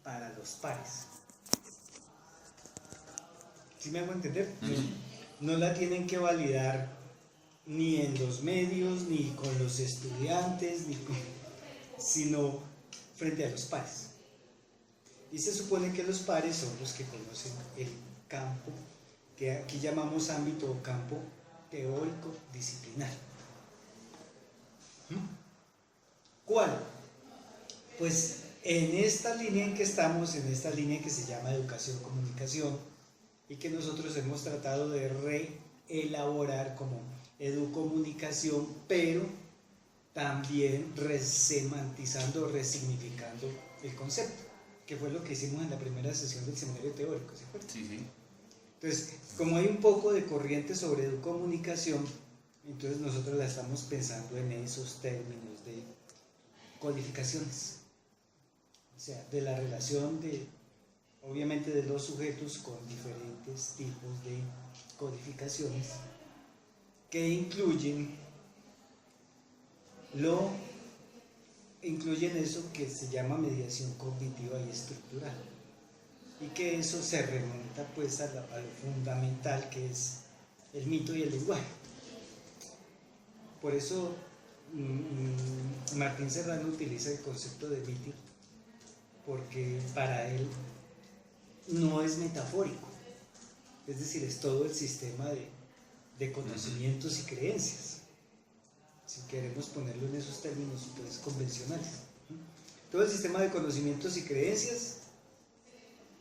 para los pares. ¿Sí me hago entender? No la tienen que validar ni en los medios, ni con los estudiantes, sino frente a los pares. Y se supone que los pares son los que conocen el campo, que aquí llamamos ámbito o campo teórico disciplinar. ¿Cuál? Pues en esta línea en que estamos, en esta línea que se llama educación-comunicación, y que nosotros hemos tratado de reelaborar como educomunicación, pero también resemantizando, resignificando el concepto, que fue lo que hicimos en la primera sesión del seminario teórico, ¿se acuerdan? Sí, sí. Entonces, como hay un poco de corriente sobre educomunicación, entonces nosotros la estamos pensando en esos términos de codificaciones, o sea, de la relación de, obviamente, de los sujetos con diferentes tipos de codificaciones que incluyen eso que se llama mediación cognitiva y estructural, y que eso se remonta pues a lo fundamental, que es el mito y el lenguaje. Por eso Martín Serrano utiliza el concepto de mito, porque para él no es metafórico, es decir, es todo el sistema de conocimientos y creencias, si queremos ponerlo en esos términos pues convencionales. Todo el sistema de conocimientos y creencias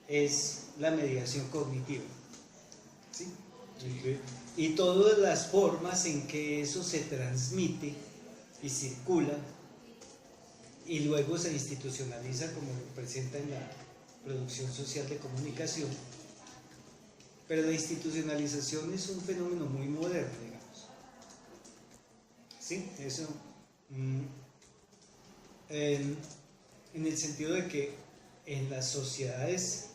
es la mediación cognitiva, ¿sí? Y todas las formas en que eso se transmite y circula y luego se institucionaliza, como lo presenta en la producción social de comunicación. Pero la institucionalización es un fenómeno muy moderno, digamos. ¿Sí? Eso, en el sentido de que en las sociedades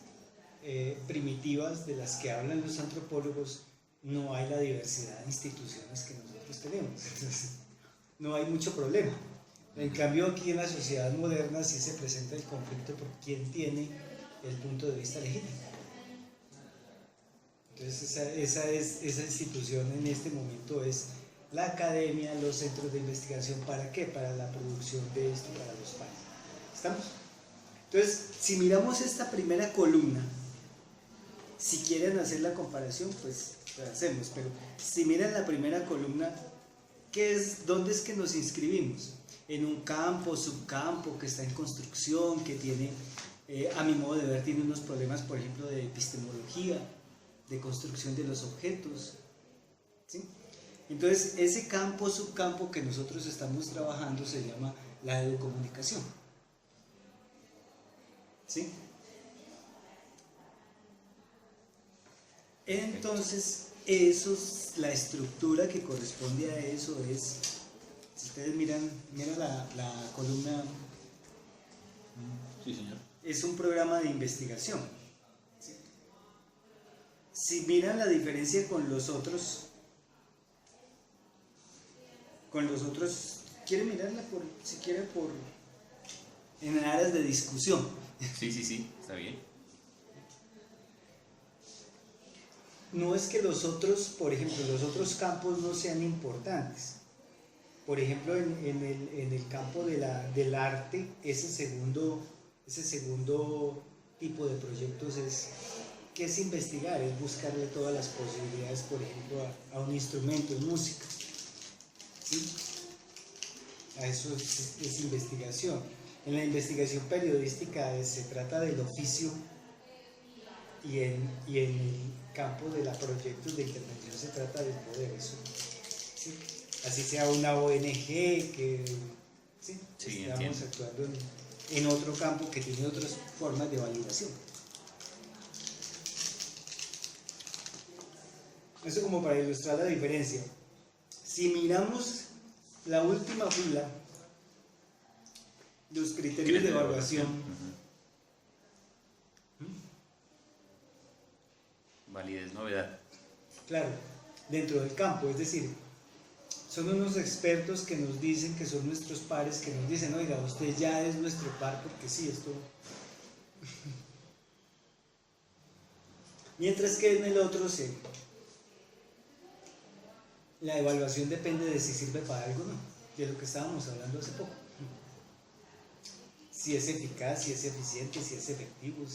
primitivas de las que hablan los antropólogos no hay la diversidad de instituciones que nosotros tenemos. Entonces, no hay mucho problema. En cambio, aquí en la sociedad moderna sí se presenta el conflicto por quién tiene el punto de vista legítimo. Entonces, esa institución en este momento es la academia, los centros de investigación. ¿Para qué? Para la producción de esto, para los pares. ¿Estamos? Entonces, si miramos esta primera columna, si quieren hacer la comparación, pues la hacemos, pero si miran la primera columna, ¿dónde es que nos inscribimos? En un campo, subcampo, que está en construcción, que tiene, a mi modo de ver, tiene unos problemas, por ejemplo, de epistemología, de construcción de los objetos, ¿sí? Entonces, ese campo, subcampo que nosotros estamos trabajando se llama la educomunicación, ¿sí? Entonces, la estructura que corresponde a eso es, si ustedes miran la columna, sí, señor, es un programa de investigación. ¿Sí? Si miran la diferencia con los otros, quieren mirarla en aras de discusión. Sí, está bien. No es que los otros, por ejemplo, los otros campos no sean importantes. Por ejemplo, en el campo del arte, ese segundo tipo de proyectos ¿qué es investigar? Es buscarle todas las posibilidades, por ejemplo, a un instrumento, en música, ¿sí? A eso es investigación. En la investigación periodística se trata del oficio, y en el campo de los proyectos de intervención se trata del poder, eso, ¿sí? Así sea una ONG que ¿sí? Estamos entiendo. actuando en otro campo que tiene otras formas de validación. Eso como para ilustrar la diferencia. Si miramos la última fila, los criterios de evaluación, validez, novedad. claro, dentro del campo, es decir, son unos expertos que nos dicen que son nuestros pares, que nos dicen, oiga, usted ya es nuestro par, porque sí, esto Mientras que en el otro la evaluación depende de si sirve para algo o no, de lo que estábamos hablando hace poco. Si es eficaz, si es eficiente, si es efectivo.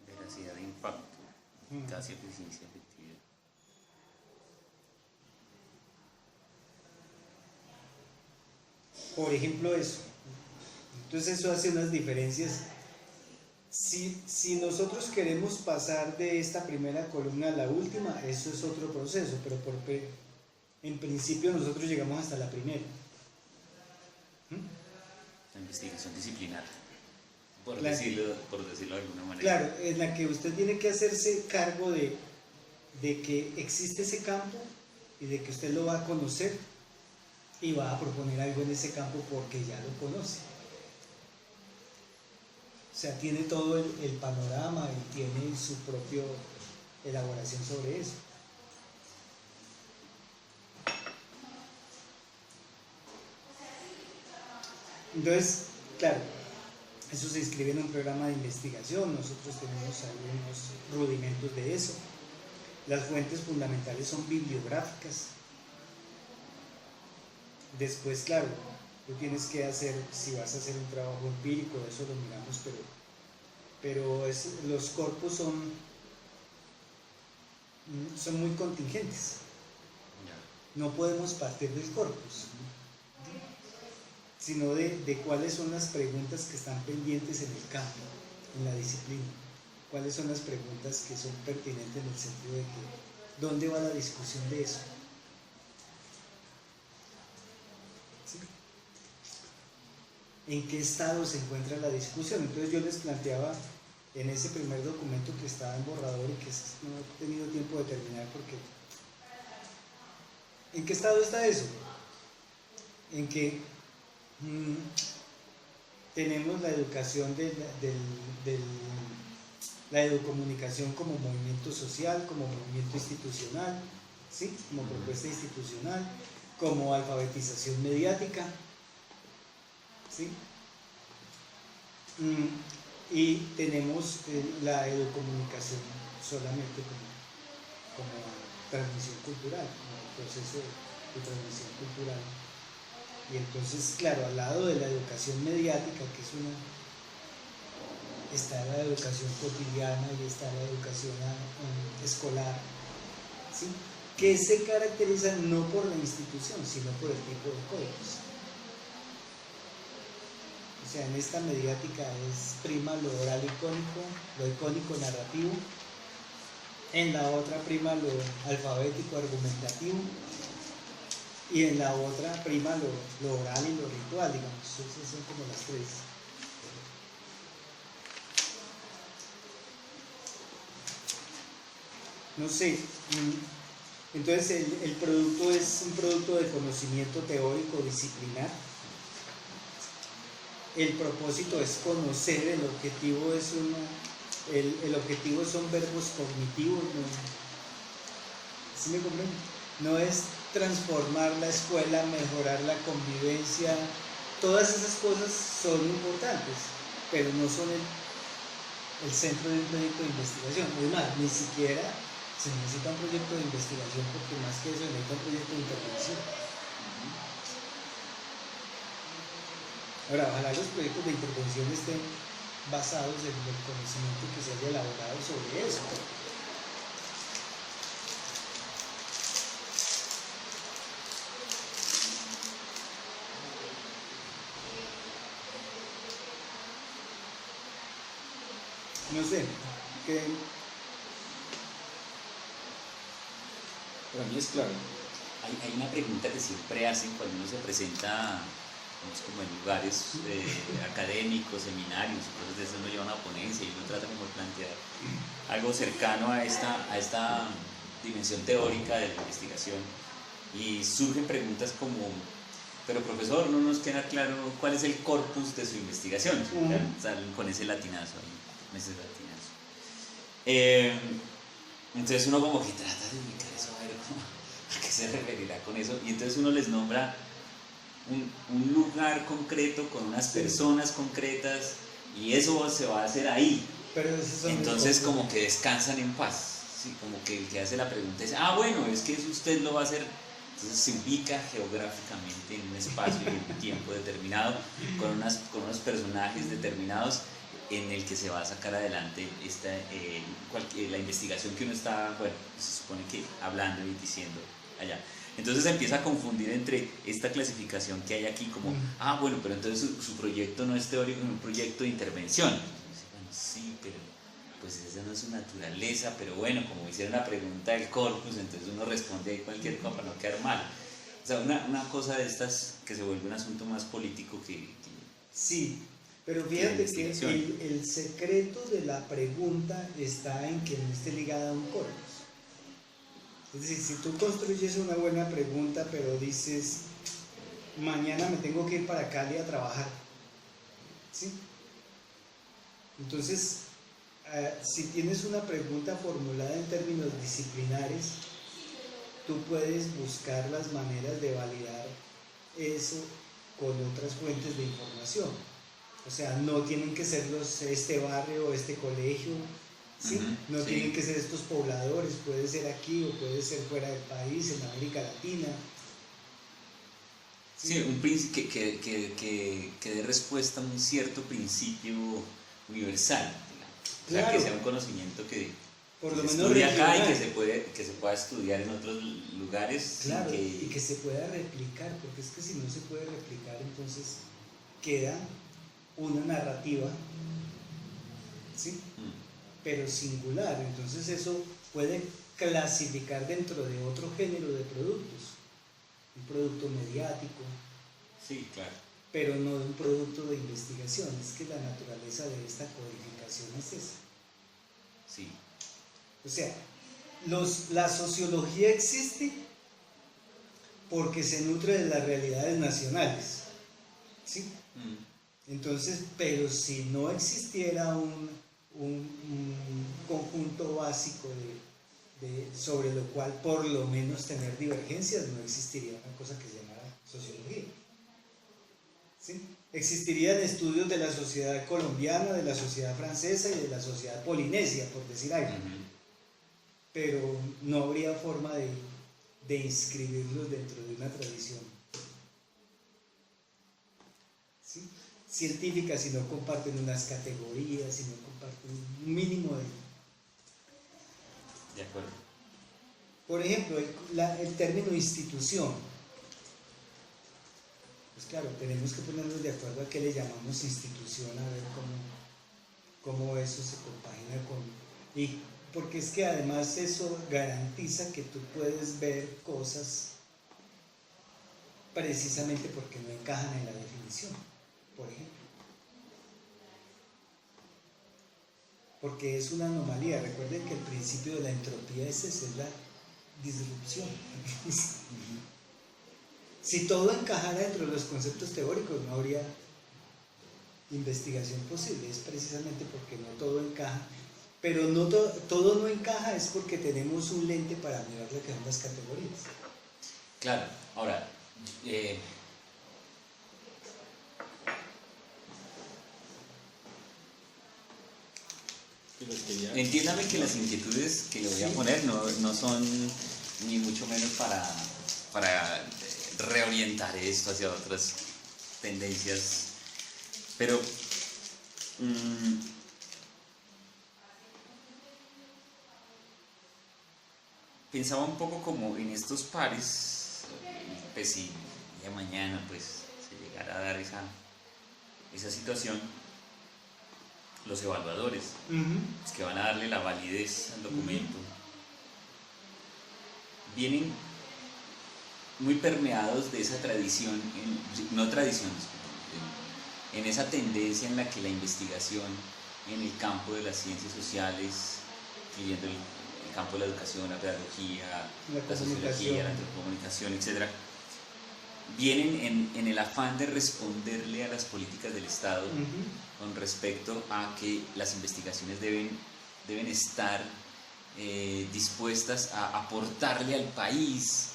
Veracidad de impacto, eficacia, eficiencia, efectividad. Por ejemplo, eso. Entonces eso hace unas diferencias. Si nosotros queremos pasar de esta primera columna a la última, eso es otro proceso, pero en principio nosotros llegamos hasta la primera. La investigación disciplinar, por Claro. decirlo de alguna manera. Claro, en la que usted tiene que hacerse cargo de que existe ese campo y de que usted lo va a conocer y va a proponer algo en ese campo porque ya lo conoce. O sea, tiene todo el panorama y tiene su propia elaboración sobre eso. Entonces, claro, eso se inscribe en un programa de investigación, nosotros tenemos algunos rudimentos de eso. Las fuentes fundamentales son bibliográficas. Después, claro, tú tienes que hacer, si vas a hacer un trabajo empírico, eso lo miramos, pero los corpus son muy contingentes. No podemos partir del corpus, sino de cuáles son las preguntas que están pendientes en el campo, en la disciplina. Cuáles son las preguntas que son pertinentes en el sentido de que, ¿dónde va la discusión de eso? ¿Sí? ¿En qué estado se encuentra la discusión? Entonces yo les planteaba en ese primer documento que estaba en borrador y que no he tenido tiempo de terminar porque... ¿En qué estado está eso? En que tenemos la educación la educomunicación como movimiento social, como movimiento institucional, ¿sí? Como propuesta institucional, como alfabetización mediática, ¿sí? Y tenemos la educomunicación solamente como transmisión cultural, como proceso de transmisión cultural. Y entonces, claro, al lado de la educación mediática, que está la educación cotidiana y está la educación escolar, ¿sí? Que se caracteriza no por la institución, sino por el tipo de códigos. O sea, en esta mediática prima lo oral icónico, lo icónico narrativo, en la otra prima lo alfabético argumentativo, y en la otra prima lo oral y lo ritual, digamos. Esas son como las tres. No sé, entonces el producto es un producto de conocimiento teórico disciplinar. El propósito es conocer, el objetivo son verbos cognitivos, ¿no? ¿Sí me comprenden? No es transformar la escuela, mejorar la convivencia, todas esas cosas son importantes, pero no son el centro de un proyecto de investigación. Es más, ni siquiera se necesita un proyecto de investigación, porque más que eso se necesita un proyecto de intervención. Ahora, ojalá los proyectos de intervención estén basados en el conocimiento que se haya elaborado sobre eso. No sé, que para mí es claro. Hay una pregunta que siempre hacen cuando uno se presenta, como en lugares académicos, seminarios, cosas de eso, uno lleva una ponencia y uno trata como de plantear algo cercano a esta dimensión teórica de la investigación, y surgen preguntas como: pero profesor, no nos queda claro cuál es el corpus de su investigación. Salen con ese latinazo ahí, con ese latinazo. Entonces uno como que trata de ubicar eso, a ver a qué se referirá con eso, y entonces uno les nombra un lugar concreto con unas personas concretas, y eso se va a hacer ahí. Pero esos son Entonces como que descansan en paz, ¿sí? Como que el que hace la pregunta dice, bueno, es que eso usted lo va a hacer. Entonces se ubica geográficamente en un espacio y en un tiempo determinado, con unos personajes determinados, en el que se va a sacar adelante la investigación que uno está, bueno, se supone que hablando y diciendo allá. Entonces se empieza a confundir entre esta clasificación que hay aquí como, bueno, pero entonces su proyecto no es teórico, es un proyecto de intervención. Bueno, sí, pero pues esa no es su naturaleza, pero bueno, como hicieron la pregunta del corpus, entonces uno responde ahí cualquier cosa para no quedar mal. O sea, una cosa de estas que se vuelve un asunto más político que sí, pero fíjate que el secreto de la pregunta está en que no esté ligada a un corpus. Es decir, si tú construyes una buena pregunta, pero dices, mañana me tengo que ir para Cali a trabajar, ¿sí? Entonces, si tienes una pregunta formulada en términos disciplinares, tú puedes buscar las maneras de validar eso con otras fuentes de información. O sea, no tienen que ser este barrio o este colegio, ¿sí? No tienen que ser estos pobladores, puede ser aquí o puede ser fuera del país, en América Latina. Sí, un principio que dé respuesta a un cierto principio universal, digamos. Claro. O sea, que sea un conocimiento que por lo se menos estudia regional. acá y que se pueda estudiar en otros lugares. Claro, y que se pueda replicar, porque es que si no se puede replicar, entonces queda una narrativa, ¿sí? Pero singular. Entonces eso puede clasificar dentro de otro género de productos, un producto mediático, sí, claro, pero no de un producto de investigación. Es que la naturaleza de esta codificación es esa. Sí. O sea, la sociología existe porque se nutre de las realidades nacionales, ¿sí? Entonces, pero si no existiera un conjunto básico sobre lo cual por lo menos tener divergencias, no existiría una cosa que se llamara sociología, ¿sí? Existirían estudios de la sociedad colombiana, de la sociedad francesa y de la sociedad polinesia, por decir algo, pero no habría forma de inscribirlos dentro de una tradición, ¿sí? Científica, si no comparten unas categorías, si no comparten un mínimo de acuerdo. Por ejemplo, el término institución. Pues claro, tenemos que ponernos de acuerdo a qué le llamamos institución, a ver cómo eso se compagina y porque es que además eso garantiza que tú puedes ver cosas precisamente porque no encajan en la definición, por ejemplo. Porque es una anomalía. Recuerden que el principio de la entropía es ese, es la disrupción. Si todo encajara dentro de los conceptos teóricos, no habría investigación posible. Es precisamente porque no todo encaja. Pero no todo no encaja es porque tenemos un lente para mirar lo que son las categorías. Claro. Ahora, entiéndame que las inquietudes que le voy a poner no son ni mucho menos para reorientar esto hacia otras tendencias, pero pensaba un poco como en estos pares, pues si ya mañana pues se llegara a dar esa situación, los evaluadores, los que van a darle la validez al documento, vienen muy permeados de esa tradición, en esa tendencia en la que la investigación en el campo de las ciencias sociales, incluyendo el campo de la educación, la pedagogía, la sociología, la antropocomunicación, etc., vienen en el afán de responderle a las políticas del Estado con respecto a que las investigaciones deben estar dispuestas a aportarle al país,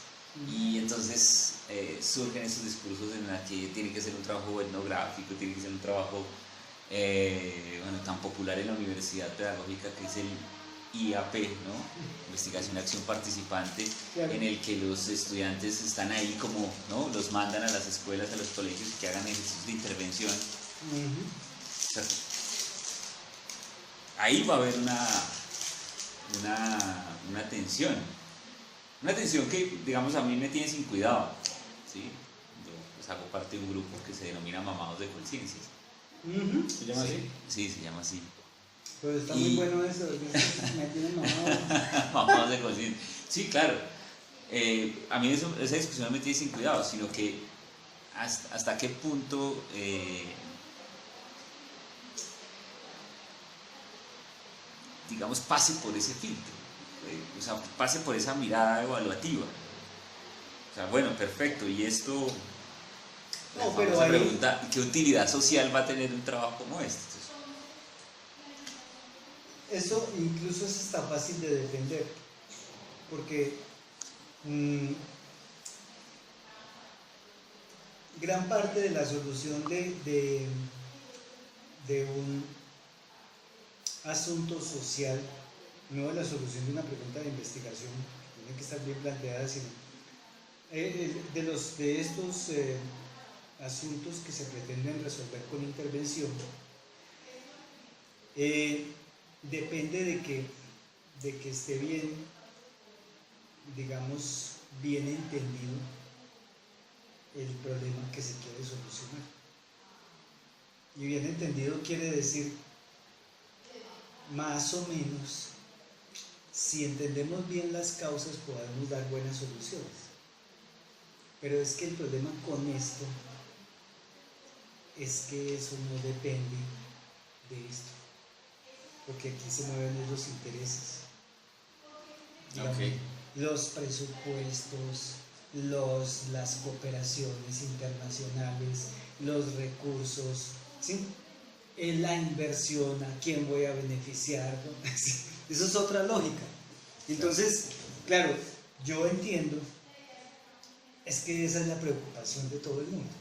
y entonces surgen esos discursos en los que tiene que ser un trabajo etnográfico, tiene que ser un trabajo bueno, tan popular en la Universidad Pedagógica, que es el IAP, ¿no? Investigación Acción Participante, Claro. en el que los estudiantes están ahí como, ¿no? Los mandan a las escuelas, a los colegios que hagan ejercicios de intervención. O sea, ahí va a haber una tensión. Una tensión que, digamos, a mí me tiene sin cuidado, ¿sí? Yo pues, hago parte de un grupo que se denomina Mamados de Conciencias. ¿Se llama así? Sí, se llama así. Pero está muy bueno eso, me tiene mamado. Mamados de Conciencias. Sí, claro. A mí esa discusión no me tiene sin cuidado, sino que hasta qué punto digamos, pase por ese filtro, o sea, pase por esa mirada evaluativa. O sea, bueno, perfecto, y esto, no, pero ahí... pregunta, ¿qué utilidad social va a tener un trabajo como este? Eso incluso es hasta fácil de defender, porque gran parte de la solución de un asunto social, no de la solución de una pregunta de investigación, que tiene que estar bien planteada, sino de estos asuntos que se pretenden resolver con intervención, depende de que esté bien, digamos, bien entendido el problema que se quiere solucionar. Y bien entendido quiere decir, más o menos, si entendemos bien las causas podemos dar buenas soluciones. Pero es que el problema con esto es que eso no depende de esto, porque aquí se mueven los intereses. Digamos, okay. Los presupuestos, las cooperaciones internacionales, los recursos, ¿sí? La inversión, a quién voy a beneficiar, ¿no? Eso es otra lógica. Entonces, claro, yo entiendo, es que esa es la preocupación de todo el mundo,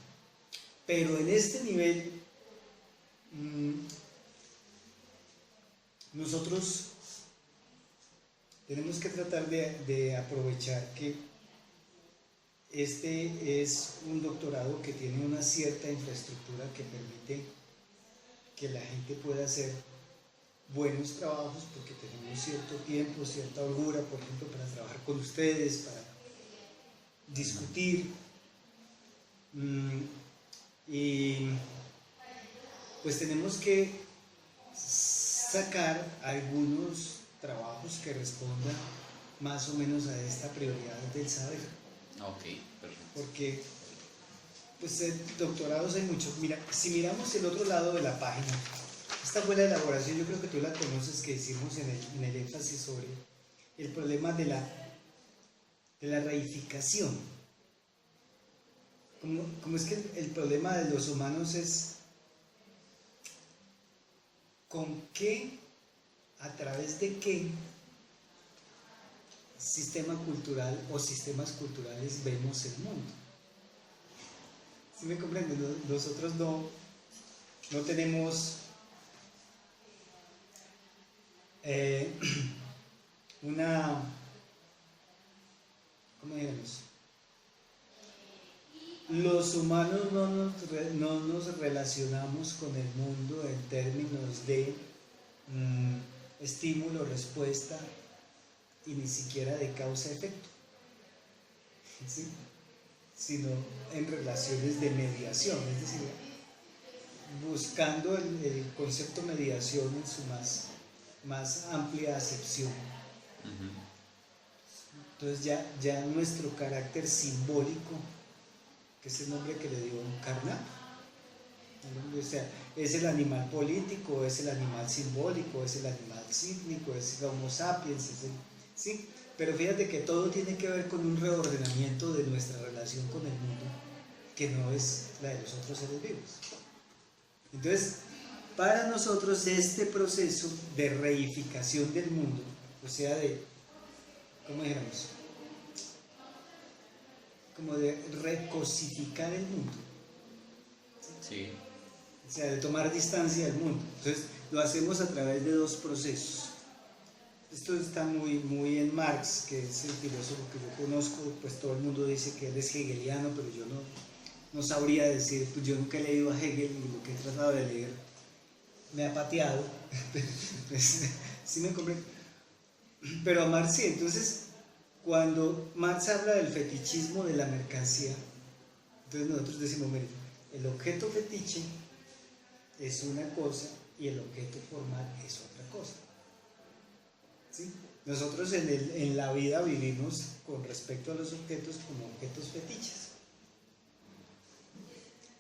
pero en este nivel nosotros tenemos que tratar de aprovechar que este es un doctorado que tiene una cierta infraestructura que permite que la gente pueda hacer buenos trabajos, porque tenemos cierto tiempo, cierta holgura, por ejemplo, para trabajar con ustedes, para discutir, y pues tenemos que sacar algunos trabajos que respondan más o menos a esta prioridad del saber. Ok, perfecto. Porque pues doctorados hay muchos. Mira, si miramos el otro lado de la página, esta fue la elaboración, yo creo que tú la conoces, que hicimos en el énfasis sobre el problema de la reificación. Como es que el problema de los humanos es con qué, a través de qué sistema cultural o sistemas culturales vemos el mundo. ¿Sí me comprenden? Nosotros no tenemos ¿cómo digamos? Los humanos no nos relacionamos con el mundo en términos de estímulo, respuesta y ni siquiera de causa-efecto, ¿sí? Sino en relaciones de mediación, es decir, buscando el concepto mediación en su más amplia acepción. Entonces ya nuestro carácter simbólico, que es el nombre que le dio Carnap, o sea, es el animal político, es el animal simbólico, es el animal sísmico, es el Homo sapiens, ¿sí? Pero fíjate que todo tiene que ver con un reordenamiento de nuestra relación con el mundo, que no es la de los otros seres vivos. Entonces, para nosotros este proceso de reificación del mundo, o sea, ¿cómo dijéramos? Como de recosificar el mundo. Sí. o sea, de tomar distancia del mundo. Entonces, lo hacemos a través de dos procesos. Esto está muy en Marx, que es el filósofo que yo conozco, pues todo el mundo dice que él es hegeliano, pero yo no sabría decir, pues yo nunca he leído a Hegel y lo que he tratado de leer me ha pateado, pues, sí me compré. Pero a Marx sí. Entonces, cuando Marx habla del fetichismo de la mercancía, entonces nosotros decimos, mire, el objeto fetiche es una cosa y el objeto formal es otra cosa. ¿Sí? Nosotros en la vida vivimos con respecto a los objetos como objetos fetiches.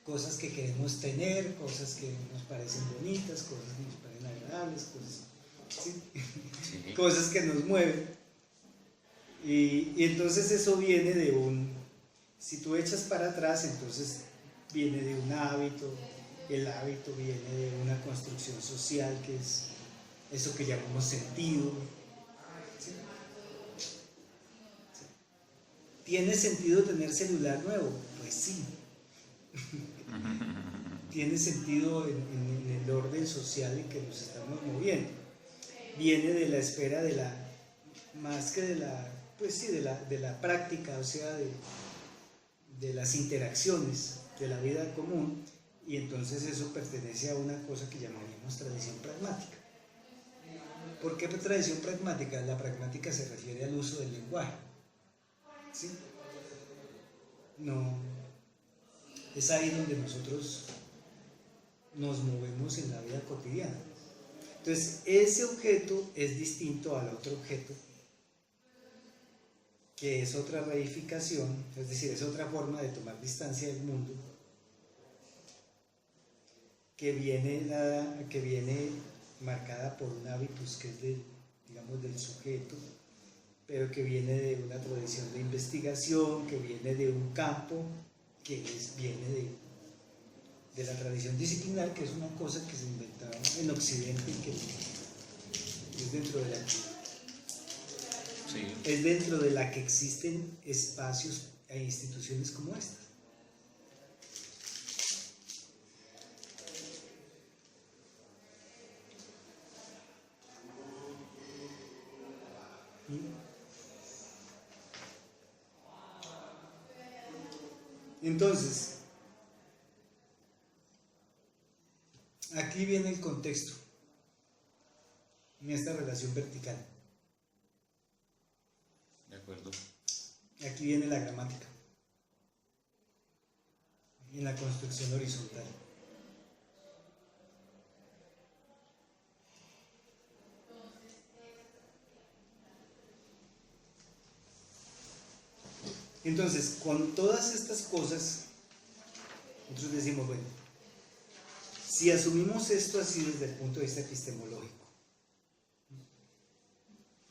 Cosas que queremos tener, cosas que nos parecen bonitas, cosas que nos parecen agradables, cosas, ¿sí? Sí. Cosas que nos mueven. Y entonces eso viene de si tú echas para atrás, entonces viene de un hábito, el hábito viene de una construcción social que es eso que llamamos sentido. ¿Sí? ¿Sí? ¿Tiene sentido tener celular nuevo? Pues sí. Tiene sentido en el orden social en que nos estamos moviendo. Viene de la esfera de la, más que de la, pues sí, de la práctica, o sea, de las interacciones de la vida común, y entonces eso pertenece a una cosa que llamaríamos tradición pragmática. ¿Por qué tradición pragmática? La pragmática se refiere al uso del lenguaje. ¿Sí? No, es ahí donde nosotros nos movemos en la vida cotidiana. Entonces, ese objeto es distinto al otro objeto, que es otra reificación, es decir, es otra forma de tomar distancia del mundo, que viene marcada por un hábitus que es del sujeto, pero que viene de una tradición de investigación, que viene de un campo, que viene de la tradición disciplinar, que es una cosa que se inventaba en Occidente y que es dentro de la que, sí, es dentro de la que existen espacios e instituciones como estas. Entonces, aquí viene el contexto en esta relación vertical. De acuerdo. Aquí viene la gramática, en la construcción horizontal. Entonces, con todas estas cosas, nosotros decimos, bueno, si asumimos esto así desde el punto de vista epistemológico,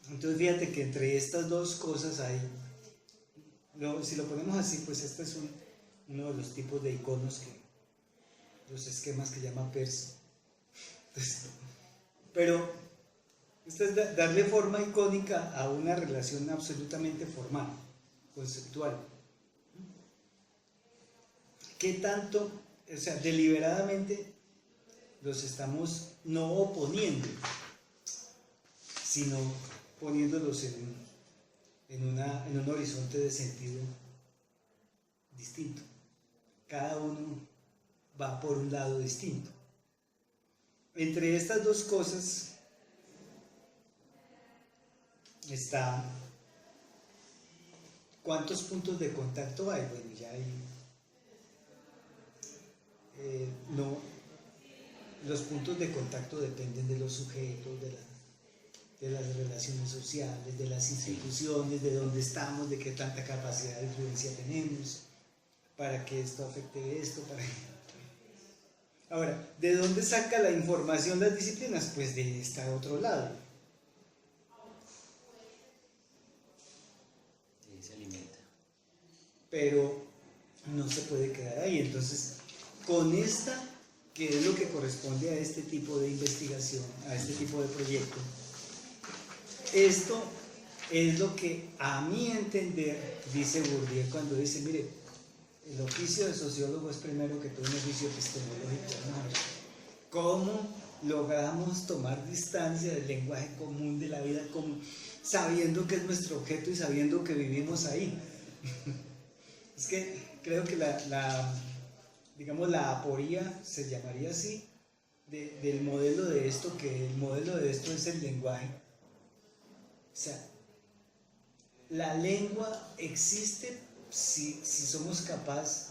entonces fíjate que entre estas dos cosas hay, si lo ponemos así, pues este es uno de los tipos de iconos, los esquemas que llama Peirce. Entonces, pero esto es darle forma icónica a una relación absolutamente formal, conceptual. ¿Qué tanto, o sea, deliberadamente los estamos no oponiendo, sino poniéndolos en un horizonte de sentido distinto? Cada uno va por un lado distinto. Entre estas dos cosas está ¿cuántos puntos de contacto hay? Bueno, ya hay los puntos de contacto dependen de los sujetos, de las relaciones sociales, de las instituciones, de dónde estamos, de qué tanta capacidad de influencia tenemos, para que esto afecte esto, Ahora, ¿de dónde saca la información las disciplinas? Pues de este otro lado. Se alimenta. Pero no se puede quedar ahí. Entonces, con esta, que es lo que corresponde a este tipo de investigación, a este tipo de proyecto, esto es lo que a mi entender dice Bourdieu cuando dice, mire, el oficio de sociólogo es primero que todo un oficio epistemológico, ¿no? ¿Cómo logramos tomar distancia del lenguaje común, de la vida común, sabiendo que es nuestro objeto y sabiendo que vivimos ahí? Es que creo que digamos, la aporía se llamaría así, del modelo de esto, que el modelo de esto es el lenguaje. O sea, la lengua existe si somos capaces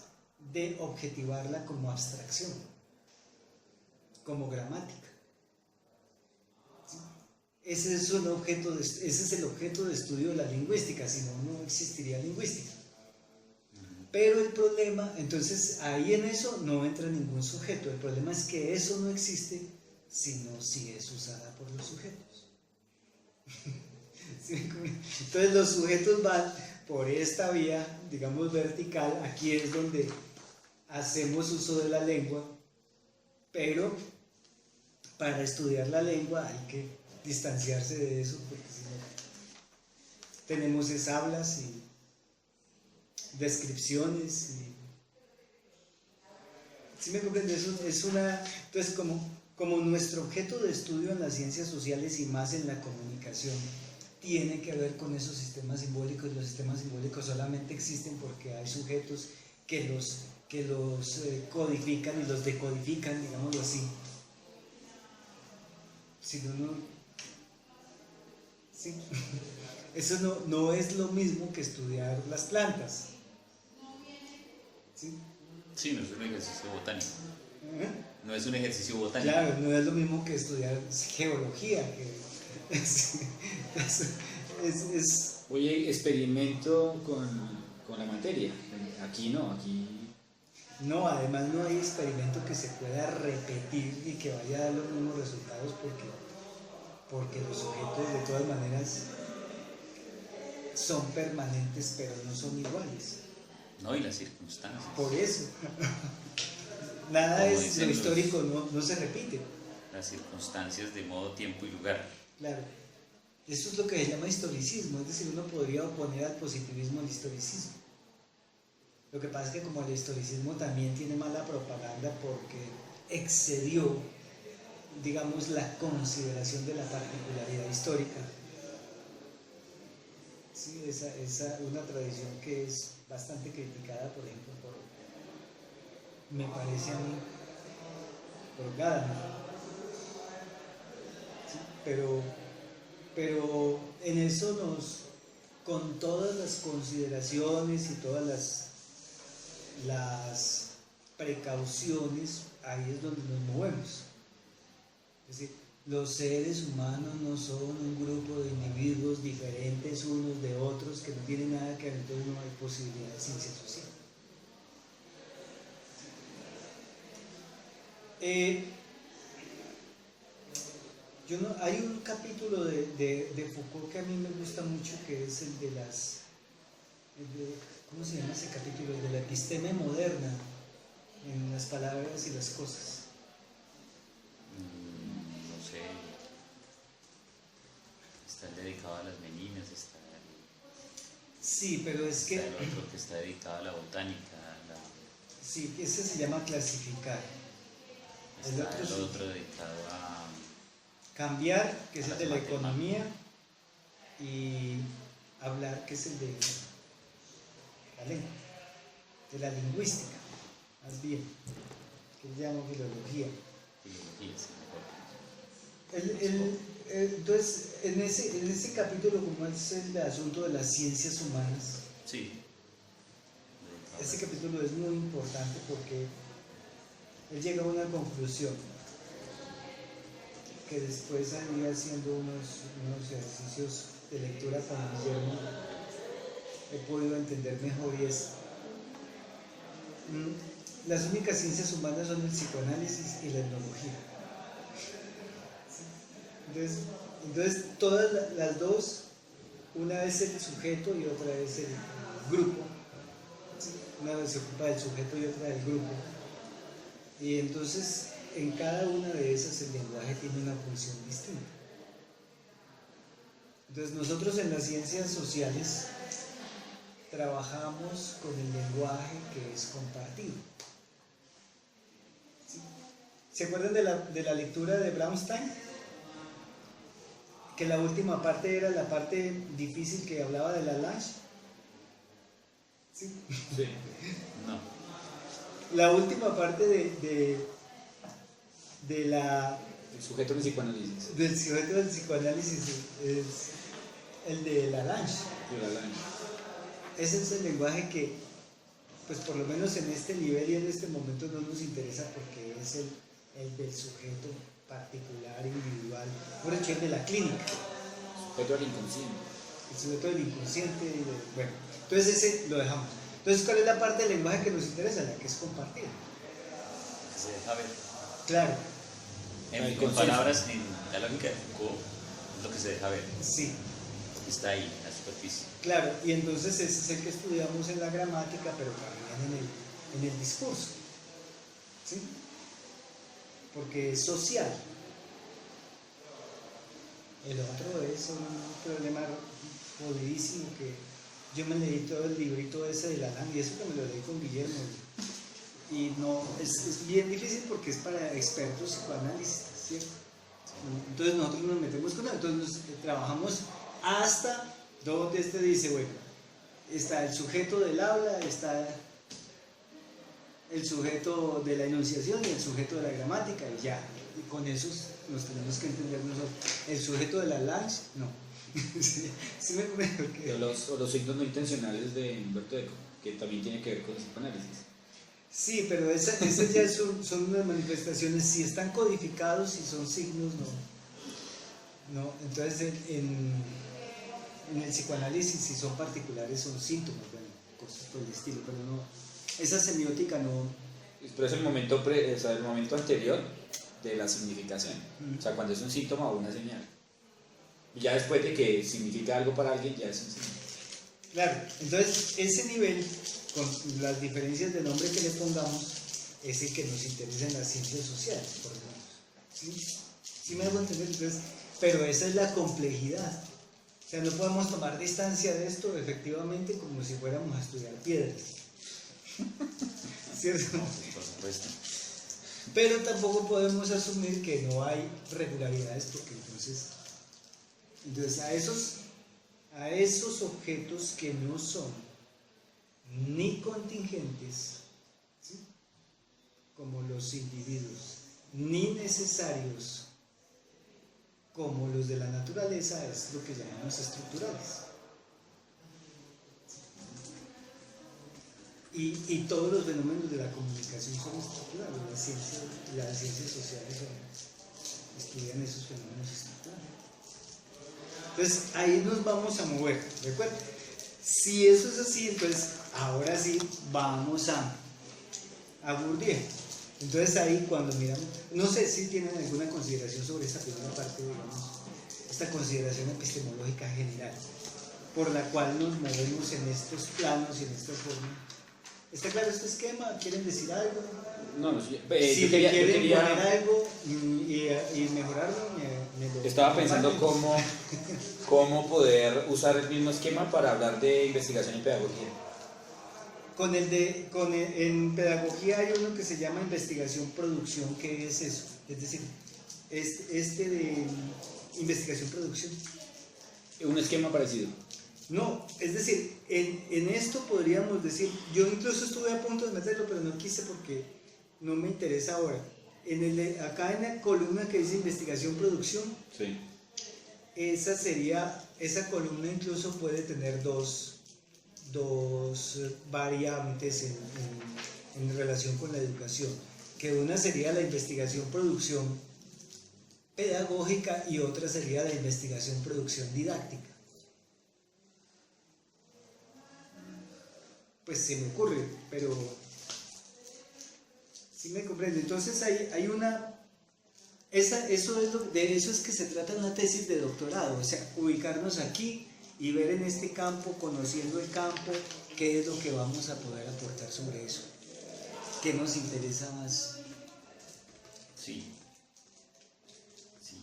de objetivarla como abstracción, como gramática. ¿Sí? Ese es el objeto de estudio de la lingüística, si no, no existiría lingüística. Pero el problema, entonces ahí en eso no entra ningún sujeto. El problema es que eso no existe, sino si es usada por los sujetos. Entonces los sujetos van por esta vía, digamos, vertical. Aquí es donde hacemos uso de la lengua, pero para estudiar la lengua hay que distanciarse de eso, porque si no tenemos es hablas y descripciones ¿sí me comprende? Entonces como nuestro objeto de estudio en las ciencias sociales y más en la comunicación tiene que ver con esos sistemas simbólicos. Los sistemas simbólicos solamente existen porque hay sujetos que los codifican y los decodifican, digámoslo así. Si no, ¿sí? Eso no es lo mismo que estudiar las plantas. ¿Sí? Sí, no es un ejercicio botánico. No es un ejercicio botánico. Claro, no es lo mismo que estudiar geología. Oye, experimento con la materia. Aquí no, aquí... No, además no hay experimento que se pueda repetir y que vaya a dar los mismos resultados porque los sujetos de todas maneras son permanentes, pero no son iguales. No, y las circunstancias. Por eso. Nada Como es lo dicen histórico, no se repite. Las circunstancias de modo, tiempo y lugar. Claro. Eso es lo que se llama historicismo, es decir, uno podría oponer al positivismo al historicismo. Lo que pasa es que como el historicismo también tiene mala propaganda porque excedió, digamos, la consideración de la particularidad histórica. Sí, una tradición que es bastante criticada, por ejemplo, me parece a mí, por Gadamer. Sí, pero en eso con todas las consideraciones y todas las precauciones, ahí es donde nos movemos. Es decir, los seres humanos no son un grupo de individuos diferentes unos de otros que no tienen nada que ver, entonces no hay posibilidad de ciencia social. Hay un capítulo de Foucault que a mí me gusta mucho, que es el de ¿cómo se llama ese capítulo? El de la episteme moderna en las palabras y las cosas. No sé. Está el dedicado a las meninas, está Sí, pero es que... el otro que está dedicado a la botánica. Sí, ese se llama clasificar. El otro dedicado a... Cambiar, que es el de la matemáticas. economía, y hablar, que es el de la lengua, de la lingüística, más bien, que se llama filología. Entonces, en ese capítulo, como es el asunto de las ciencias humanas, Sí. ese capítulo es muy importante porque él llega a una conclusión que después iría haciendo unos ejercicios de lectura con Guillermo he podido entender mejor, y es las únicas ciencias humanas son el psicoanálisis y la etnología. Entonces todas las dos, una es el sujeto y otra es el grupo. Una vez se ocupa del sujeto y otra del grupo, y entonces en cada una de esas el lenguaje tiene una función distinta. Entonces nosotros en las ciencias sociales trabajamos con el lenguaje que es compartido. ¿Sí? ¿Se acuerdan de la lectura de Braunstein? Que la última parte era la parte difícil que hablaba de la Lange. ¿Sí? Sí. No. La última parte de la, El sujeto del psicoanálisis. del sujeto del psicoanálisis es el de la Lange. De la Lange. Ese es el lenguaje que, pues por lo menos en este nivel y en este momento no nos interesa porque es el del sujeto particular, individual, por hecho el de la clínica, Sujeto del inconsciente. el sujeto del inconsciente, bueno, entonces ese lo dejamos. Entonces, ¿cuál es la parte del lenguaje que nos interesa? La que es compartida. Que se deja ver. Claro, En palabras, en la lógica de Foucault, es lo que se deja ver. sí, Está ahí, en la superficie. claro, y entonces ese es el que estudiamos en la gramática, pero también en el discurso, ¿sí? Porque es social. El otro es un problema jodidísimo que yo me leí todo el librito ese de la Lange y eso que me lo leí con Guillermo. Y no, es bien difícil porque es para expertos psicoanalistas, ¿cierto? Entonces nosotros nos metemos con él, entonces trabajamos hasta donde este dice, bueno, está el sujeto del habla, está el sujeto de la enunciación y el sujeto de la gramática y ya, y con esos nos tenemos que entender nosotros. El sujeto de la Lange, no. ¿Sí me comprendo? O los signos no intencionales de Humberto Eco, que también tiene que ver con el psicoanálisis. Sí, pero esas ya son unas manifestaciones, si están codificados, si son signos, no. No, entonces en el psicoanálisis, si son particulares, son síntomas, bueno, cosas por el estilo, pero no. Esa semiótica no. Pero es el momento, o sea, el momento anterior de la significación. O sea, cuando es un síntoma o una señal. Y ya después de que significa algo para alguien, ya es un síntoma. Claro, entonces ese nivel, con las diferencias de nombre que le pongamos, es el que nos interesa en las ciencias sociales, por ejemplo. ¿Sí? ¿Sí me hago entender? Entonces, pero esa es la complejidad. O sea, no podemos tomar distancia de esto efectivamente como si fuéramos a estudiar piedras. ¿Cierto? Por supuesto. Pero tampoco podemos asumir que no hay regularidades porque entonces a esos objetos que no son ni contingentes, ¿sí? Como los individuos, ni necesarios como los de la naturaleza, es lo que llamamos estructurales. Y todos los fenómenos de la comunicación son estructurales, las ciencias sociales estudian esos fenómenos estructurales. Entonces ahí nos vamos a mover, ¿recuerden? Si eso es así, entonces ahora sí vamos a Bourdieu. Entonces ahí cuando miramos, no sé si tienen alguna consideración sobre esta primera parte, digamos, esta consideración epistemológica general, por la cual nos movemos en estos planos y en esta forma. ¿Está claro este esquema? ¿Quieren decir algo? No, Si yo quería poner algo y mejorarlo, me lo estaba pensando comparten. cómo poder usar el mismo esquema para hablar de investigación y pedagogía. En pedagogía hay uno que se llama investigación-producción, ¿qué es eso? Es decir, este de investigación-producción. Un esquema parecido. No, es decir, en esto podríamos decir, yo incluso estuve a punto de meterlo, pero no quise porque no me interesa ahora. Acá en la columna que dice investigación-producción, Sí. esa columna incluso puede tener dos variantes en relación con la educación, que una sería la investigación-producción pedagógica y otra sería la investigación-producción didáctica. Pues se me ocurre, pero sí me comprende. Entonces hay una, de eso es que se trata una tesis de doctorado, o sea, ubicarnos aquí y ver en este campo, conociendo el campo, qué es lo que vamos a poder aportar sobre eso, qué nos interesa más. Sí. Sí.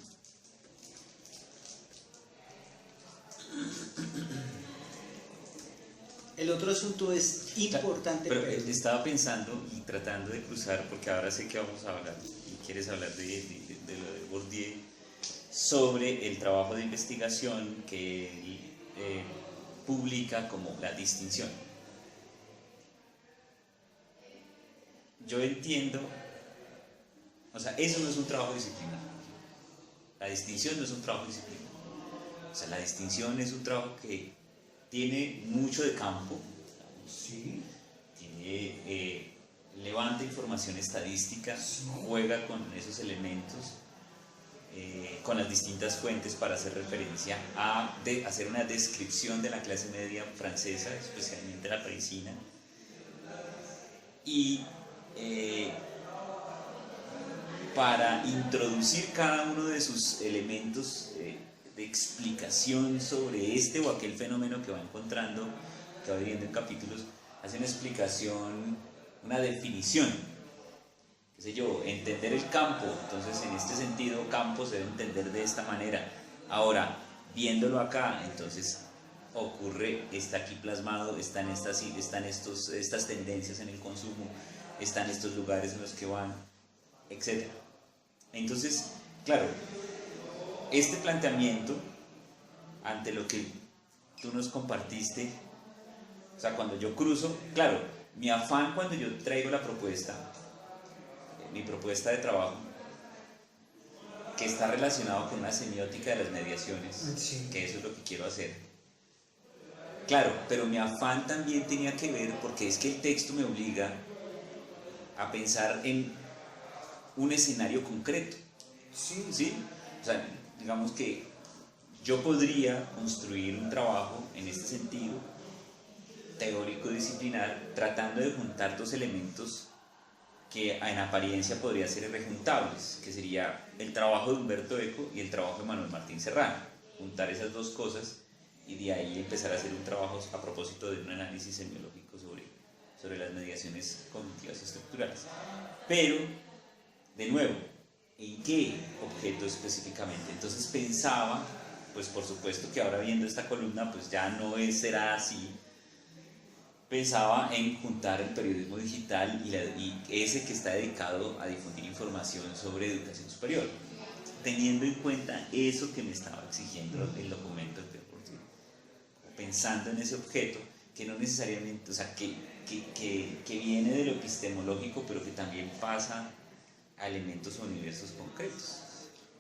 El otro asunto es importante. Pero estaba pensando y tratando de cruzar, porque ahora sé que vamos a hablar, y quieres hablar de lo de Bourdieu, sobre el trabajo de investigación que él publica como la distinción. Yo entiendo, o sea, eso no es un trabajo disciplinar. La distinción no es un trabajo disciplinar. O sea, la distinción es un trabajo que tiene mucho de campo. Sí. Levanta información estadística, sí, juega con esos elementos, con las distintas fuentes para hacer referencia a hacer una descripción de la clase media francesa, especialmente la parisina, y para introducir cada uno de sus elementos de explicación sobre este o aquel fenómeno que va encontrando, que va viviendo en capítulos, hace una explicación, una definición, qué sé yo, entender el campo. Entonces, en este sentido, campo se debe entender de esta manera. Ahora, viéndolo acá, entonces ocurre, está aquí plasmado, están estas tendencias en el consumo, están estos lugares en los que van, etc. Entonces, claro, este planteamiento, ante lo que tú nos compartiste, o sea, cuando yo cruzo, claro, mi afán cuando yo traigo la propuesta, mi propuesta de trabajo, que está relacionado con una semiótica de las mediaciones, sí, que eso es lo que quiero hacer. Claro, pero mi afán también tenía que ver, porque es que el texto me obliga a pensar en un escenario concreto. Sí. ¿Sí? O sea, digamos que yo podría construir un trabajo en este sentido, teórico disciplinar, tratando de juntar dos elementos que en apariencia podrían ser irrejuntables, que sería el trabajo de Humberto Eco y el trabajo de Manuel Martín Serrano. Juntar esas dos cosas y de ahí empezar a hacer un trabajo a propósito de un análisis semiológico sobre las mediaciones cognitivas y estructurales. Pero, de nuevo, ¿en qué objeto específicamente? Entonces pensaba, pues por supuesto que ahora viendo esta columna, pues ya no será así. Pensaba en juntar el periodismo digital y ese que está dedicado a difundir información sobre educación superior, teniendo en cuenta eso que me estaba exigiendo el documento de Bourdieu, pensando en ese objeto que no necesariamente, o sea, que viene de lo epistemológico, pero que también pasa a elementos o universos concretos.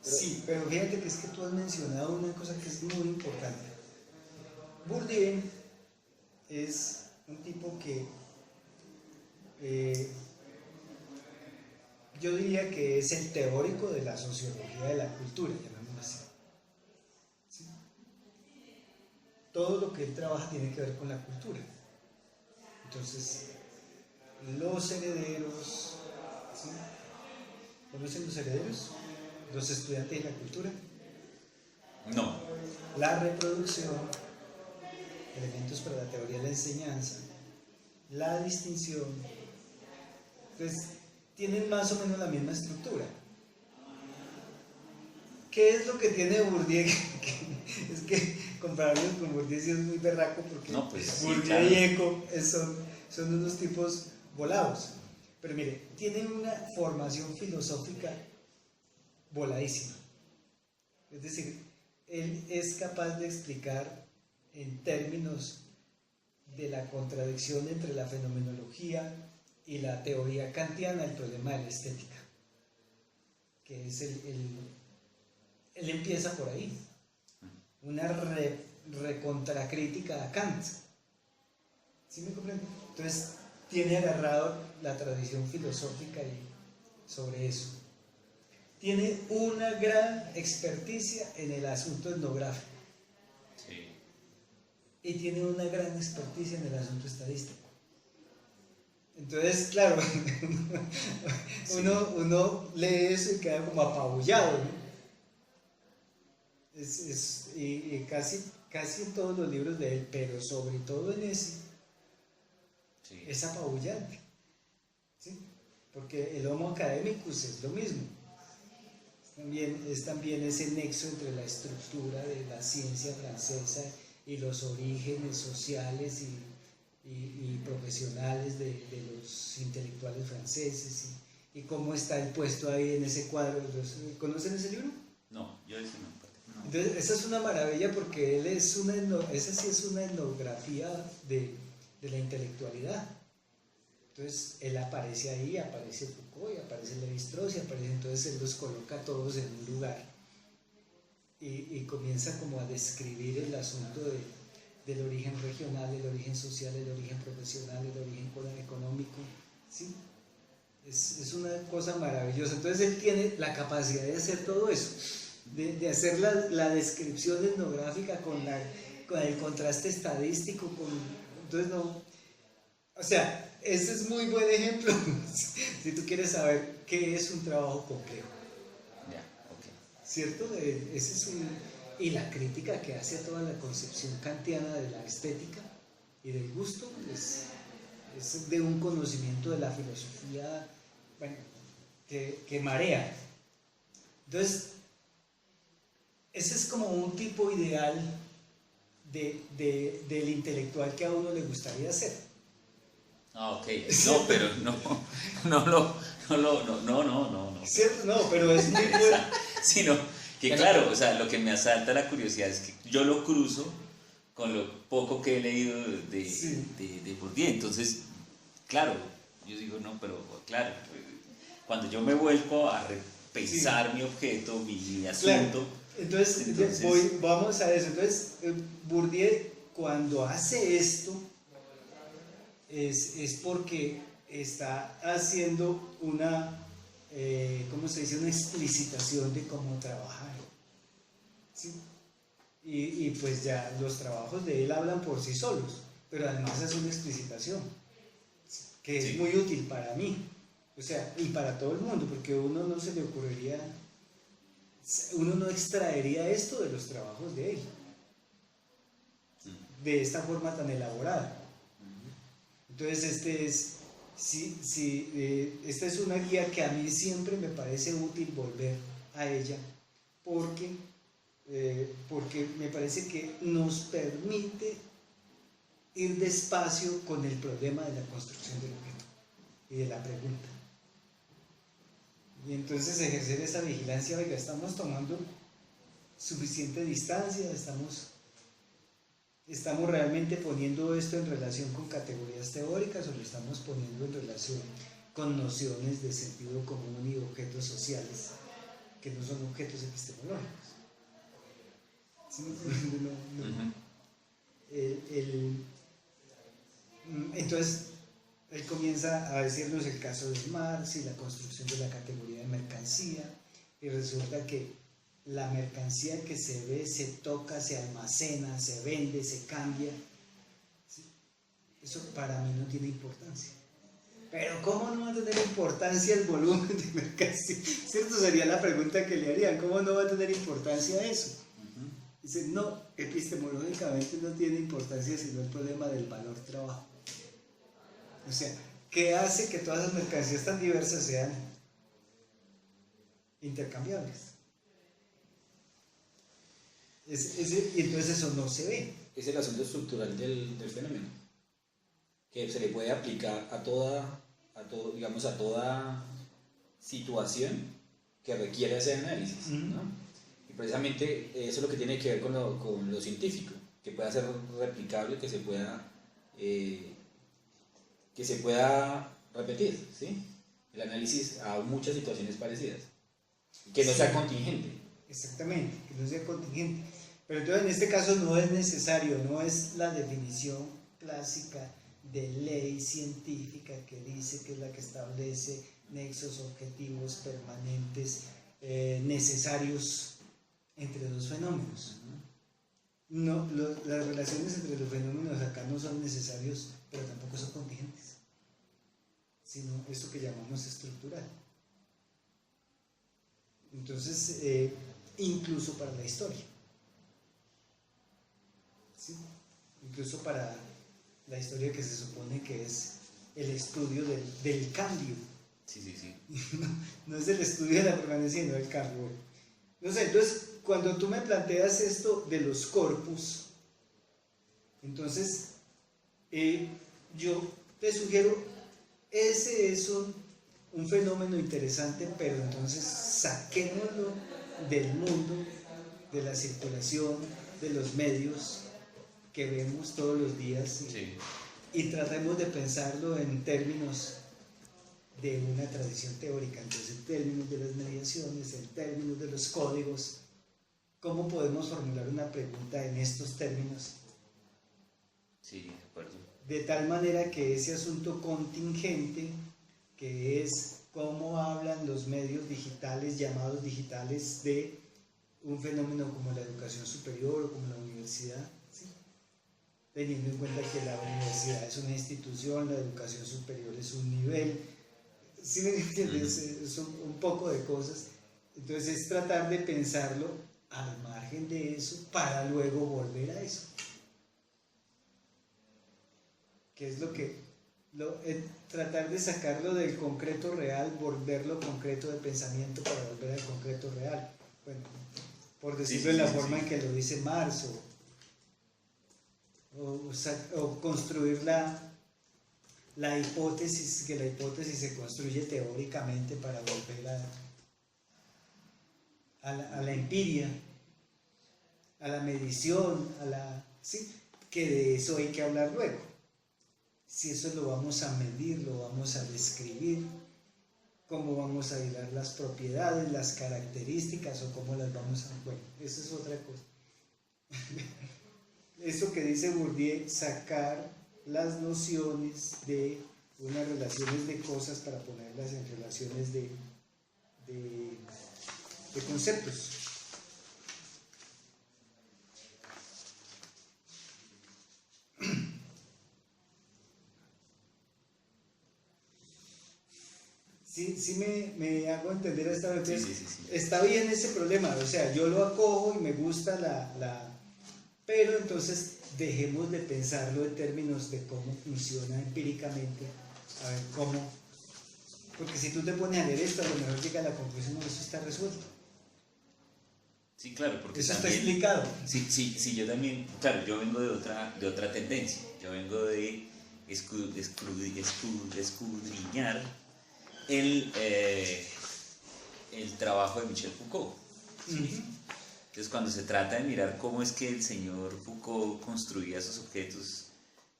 Sí, pero fíjate que es que tú has mencionado una cosa que es muy importante. Bourdieu es un tipo que yo diría que es el teórico de la sociología de la cultura, llamémoslo así. ¿Sí? Todo lo que él trabaja tiene que ver con la cultura. Entonces, los herederos, ¿sí? ¿Conocen los herederos? ¿Los estudiantes de la cultura? No. La reproducción, elementos para la teoría de la enseñanza, la distinción, pues tienen más o menos la misma estructura. ¿Qué es lo que tiene Bourdieu? Es que compararlos con Bourdieu sí es muy berraco, porque no, pues, sí, Bourdieu claro. y Eco son unos tipos volados. Pero mire, tienen una formación filosófica voladísima. Es decir, él es capaz de explicar en términos de la contradicción entre la fenomenología y la teoría kantiana el problema de la estética, que es él empieza por ahí, una recontracrítica a Kant. ¿Sí me comprende? Entonces tiene agarrado la tradición filosófica sobre eso. Tiene una gran experticia en el asunto etnográfico. Sí. Y tiene una gran experticia en el asunto estadístico. Entonces, claro, uno lee eso y queda como apabullado, ¿no? Y casi en todos los libros de él, pero sobre todo en ese, sí, es apabullante, ¿sí? Porque el Homo academicus es lo mismo. Es también ese nexo entre la estructura de la ciencia francesa y los orígenes sociales y profesionales de los intelectuales franceses y cómo está el puesto ahí en ese cuadro. ¿Conocen ese libro? No, yo ese no. Entonces, esa es una maravilla porque esa sí es una etnografía de la intelectualidad. Entonces, él aparece ahí, aparece Foucault, y aparece Lévi-Strauss, entonces él los coloca todos en un lugar y comienza como a describir el asunto del origen regional, el origen social, el origen profesional, el origen económico, ¿sí? Es una cosa maravillosa. Entonces él tiene la capacidad de hacer todo eso, de hacer la descripción etnográfica con el contraste estadístico, entonces no, o sea, ese es muy buen ejemplo si tú quieres saber qué es un trabajo complejo. Ya, ok. ¿Cierto? Y la crítica que hace a toda la concepción kantiana de la estética y del gusto es de un conocimiento de la filosofía, bueno, que marea. Entonces, ese es como un tipo ideal del intelectual que a uno le gustaría ser. Ah, ok. No, pero no. ¿Cierto? No, pero es muy bueno. Sino que claro, o sea, lo que me asalta la curiosidad es que yo lo cruzo con lo poco que he leído de Bourdieu. Entonces, claro, yo digo, no, pero claro, cuando yo me vuelvo a repensar mi objeto, mi asunto. Claro. Entonces vamos a eso. Entonces, Bourdieu, cuando hace esto, es porque está haciendo ¿cómo se dice? Una explicitación de cómo trabajar. ¿Sí? Y pues ya los trabajos de él hablan por sí solos, pero además es una explicitación que es muy útil para mí, o sea, y para todo el mundo, porque uno no se le ocurriría, uno no extraería esto de los trabajos de él, de esta forma tan elaborada. Entonces esta es una guía que a mí siempre me parece útil volver a ella, porque me parece que nos permite ir despacio con el problema de la construcción del objeto y de la pregunta. Y entonces ejercer esa vigilancia, oiga, estamos tomando suficiente distancia, estamos realmente poniendo esto en relación con categorías teóricas o lo estamos poniendo en relación con nociones de sentido común y objetos sociales que no son objetos epistemológicos. ¿Sí? Entonces él comienza a decirnos el caso de Marx y la construcción de la categoría de mercancía, y resulta que la mercancía que se ve, se toca, se almacena, se vende, se cambia, ¿sí? Eso para mí no tiene importancia. Pero ¿cómo no va a tener importancia el volumen de mercancía? ¿Cierto? Sería la pregunta que le harían. ¿Cómo no va a tener importancia eso? Dice, no, epistemológicamente no tiene importancia sino el problema del valor trabajo. O sea, ¿qué hace que todas las mercancías tan diversas sean intercambiables? Y entonces eso no se ve. Es el asunto estructural del fenómeno, que se le puede aplicar a toda situación que requiere ese análisis, ¿no? Y precisamente eso es lo que tiene que ver con lo científico, que pueda ser replicable, que se pueda repetir, ¿sí? El análisis a muchas situaciones parecidas, que no sea contingente. Exactamente, que no sea contingente. Pero entonces en este caso no es necesario, no es la definición clásica de ley científica que dice que es la que establece nexos objetivos permanentes necesarios entre dos fenómenos. No, las relaciones entre los fenómenos acá no son necesarios, pero tampoco son contingentes, sino esto que llamamos estructural. Entonces, incluso para la historia, ¿sí? Incluso para la historia que se supone que es el estudio del cambio. Sí. No es el estudio de la permanencia, sino del cambio. No sé, entonces, cuando tú me planteas esto de los corpus, entonces, yo te sugiero, ese es un fenómeno interesante, pero entonces saquémoslo del mundo, de la circulación, de los medios que vemos todos los días y tratemos de pensarlo en términos de una tradición teórica, entonces en términos de las mediaciones, en términos de los códigos. ¿Cómo podemos formular una pregunta en estos términos? Sí, de acuerdo. De tal manera que ese asunto contingente, que es cómo hablan los medios digitales, llamados digitales, de un fenómeno como la educación superior o como la universidad, ¿sí? Teniendo en cuenta que la universidad es una institución, la educación superior es un nivel, ¿sí me entiendes? Son un poco de cosas. Entonces es tratar de pensarlo al margen de eso para luego volver a eso. Que es lo que tratar de sacarlo del concreto real, volverlo concreto de pensamiento para volver al concreto real. Bueno, por decirlo en la forma en que lo dice Marx, o construir la hipótesis, que la hipótesis se construye teóricamente para volver a la empiria, a la medición, ¿sí? Que de eso hay que hablar luego. Si eso lo vamos a medir, lo vamos a describir, cómo vamos a hilar las propiedades, las características o cómo las vamos a... Bueno, eso es otra cosa. Eso que dice Bourdieu, sacar las nociones de unas relaciones de cosas para ponerlas en relaciones de conceptos. Sí me hago entender esta vez. Sí. Está bien ese problema, o sea, yo lo acojo y me gusta pero entonces dejemos de pensarlo en términos de cómo funciona empíricamente, a ver cómo, porque si tú te pones a leer esto, a lo mejor llega a la conclusión de que eso está resuelto. Sí, claro, porque eso también, está explicado. Sí, yo también, claro, yo vengo de otra tendencia, yo vengo de escudriñar el trabajo de Michel Foucault. ¿Sí? Entonces, cuando se trata de mirar cómo es que el señor Foucault construía esos objetos,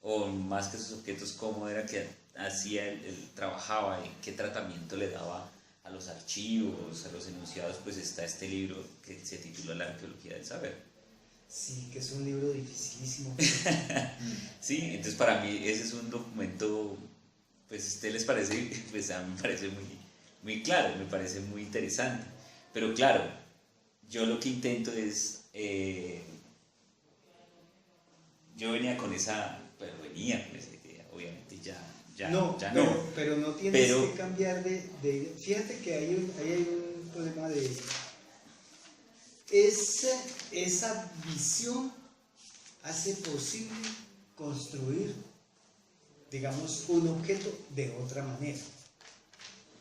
o más que esos objetos, cómo era que hacía, él trabajaba y qué tratamiento le daba a los archivos, a los enunciados, pues está este libro que se titula La arqueología del saber. Sí, que es un libro dificilísimo. Sí, entonces para mí ese es un documento, pues a ustedes les parece, pues a mí me parece muy claro, me parece muy interesante. Pero claro, yo lo que intento es, yo venía con esa, pero venía con esa idea, obviamente ya no. Pero no tienes que cambiar de fíjate que ahí hay un problema de esa visión hace posible construir, digamos, un objeto de otra manera,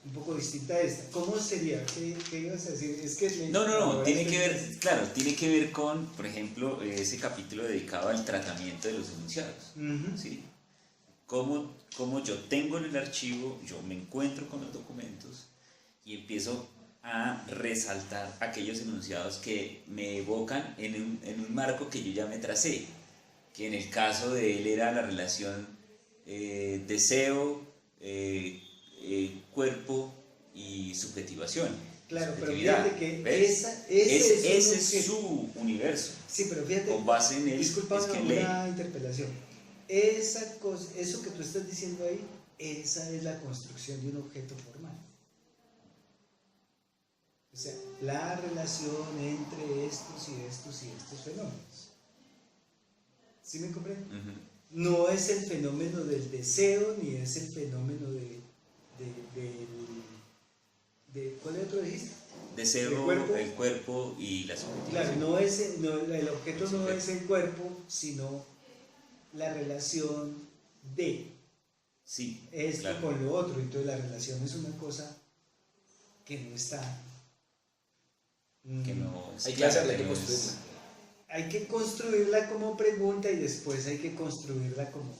un poco distinta a esta. ¿Cómo sería? ¿Qué ibas a decir? Es que no, tiene que ver, claro, tiene que ver con, por ejemplo, ese capítulo dedicado al tratamiento de los enunciados. ¿Sí? Como yo tengo en el archivo, yo me encuentro con los documentos y empiezo a resaltar aquellos enunciados que me evocan en un marco que yo ya me tracé, que en el caso de él era la relación deseo, cuerpo y subjetivación. Claro, pero fíjate que ese es su universo. Sí, pero fíjate, con base en él, disculpa es que una interpelación. Esa cosa, eso que tú estás diciendo ahí, esa es la construcción de un objeto formal. O sea, la relación entre estos fenómenos. ¿Sí me comprenden? No es el fenómeno del deseo, ni es el fenómeno de ¿cuál es otro dijiste? Deseo, el cuerpo y la subjetivación. Claro, el objeto no es el cuerpo, sino la relación de esto con lo otro. Entonces la relación es una cosa que no está. Que no hay que hacerla, hay que construirla. Hay que construirla como pregunta y después hay que construirla como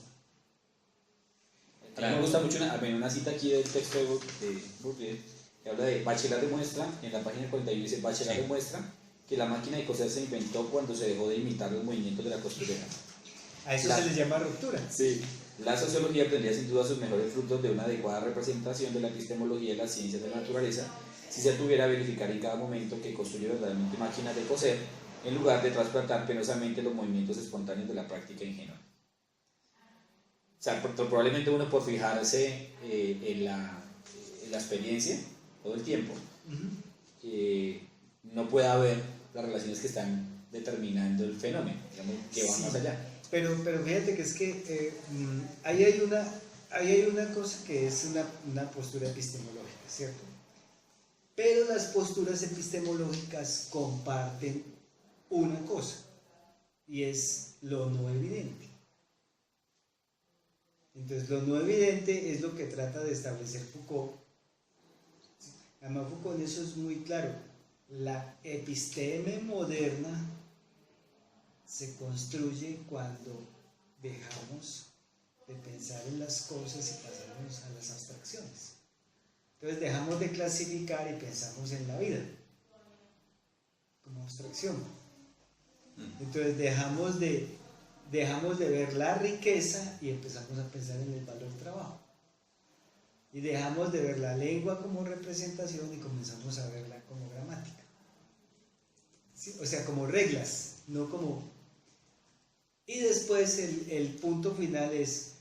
A mí me gusta mucho una cita aquí del texto de Bourdieu, que habla de Bachelard demuestra, en la página 41 dice, Bachelard demuestra que la máquina de coser se inventó cuando se dejó de imitar los movimientos de la costurera. A eso se le llama ruptura. Sí. La sociología tendría sin duda sus mejores frutos de una adecuada representación de la epistemología y las ciencias de la naturaleza si se tuviera a verificar en cada momento que construye verdaderamente máquinas de coser en lugar de trasplantar penosamente los movimientos espontáneos de la práctica ingenua. O sea, probablemente uno por fijarse en la experiencia todo el tiempo, no pueda ver las relaciones que están determinando el fenómeno, digamos, que van más allá. Pero fíjate que es que ahí hay una cosa que es una postura epistemológica, ¿cierto? Pero las posturas epistemológicas comparten una cosa, y es lo no evidente. Entonces, lo no evidente es lo que trata de establecer Foucault. Además, Foucault en eso es muy claro. La episteme moderna se construye cuando dejamos de pensar en las cosas y pasamos a las abstracciones. Entonces dejamos de clasificar y pensamos en la vida como abstracción. Entonces dejamos de ver la riqueza y empezamos a pensar en el valor del trabajo. Y dejamos de ver la lengua como representación y comenzamos a verla como gramática. ¿Sí? O sea, como reglas, no como... Y después el punto final es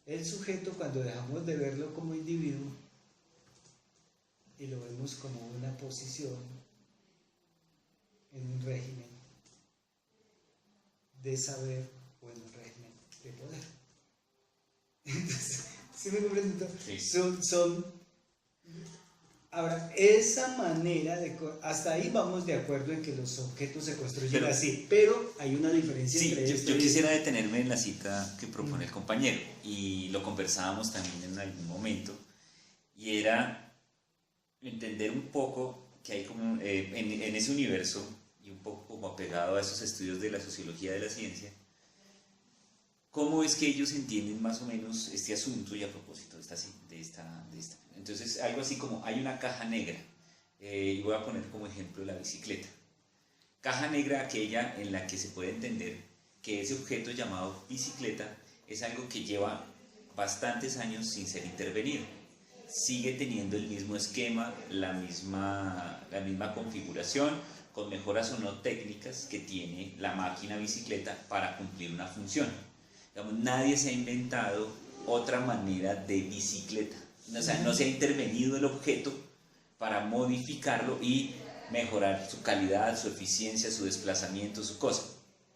el sujeto cuando dejamos de verlo como individuo y lo vemos como una posición en un régimen de saber o en un régimen de poder. Entonces, ¿sí me comprenden? Sí. Ahora, esa manera hasta ahí vamos de acuerdo en que los objetos se construyen así, pero hay una diferencia entre esto. Yo quisiera detenerme en la cita que propone el compañero, y lo conversábamos también en algún momento, y era entender un poco que hay como en ese universo, y un poco como apegado a esos estudios de la sociología de la ciencia, cómo es que ellos entienden más o menos este asunto, y a propósito de esta. Entonces, algo así como hay una caja negra, y voy a poner como ejemplo la bicicleta. Caja negra aquella en la que se puede entender que ese objeto llamado bicicleta es algo que lleva bastantes años sin ser intervenido. Sigue teniendo el mismo esquema, la misma configuración, con mejoras o no técnicas que tiene la máquina bicicleta para cumplir una función. Digamos, nadie se ha inventado otra manera de bicicleta. O sea, no se ha intervenido el objeto para modificarlo y mejorar su calidad, su eficiencia, su desplazamiento, su cosa.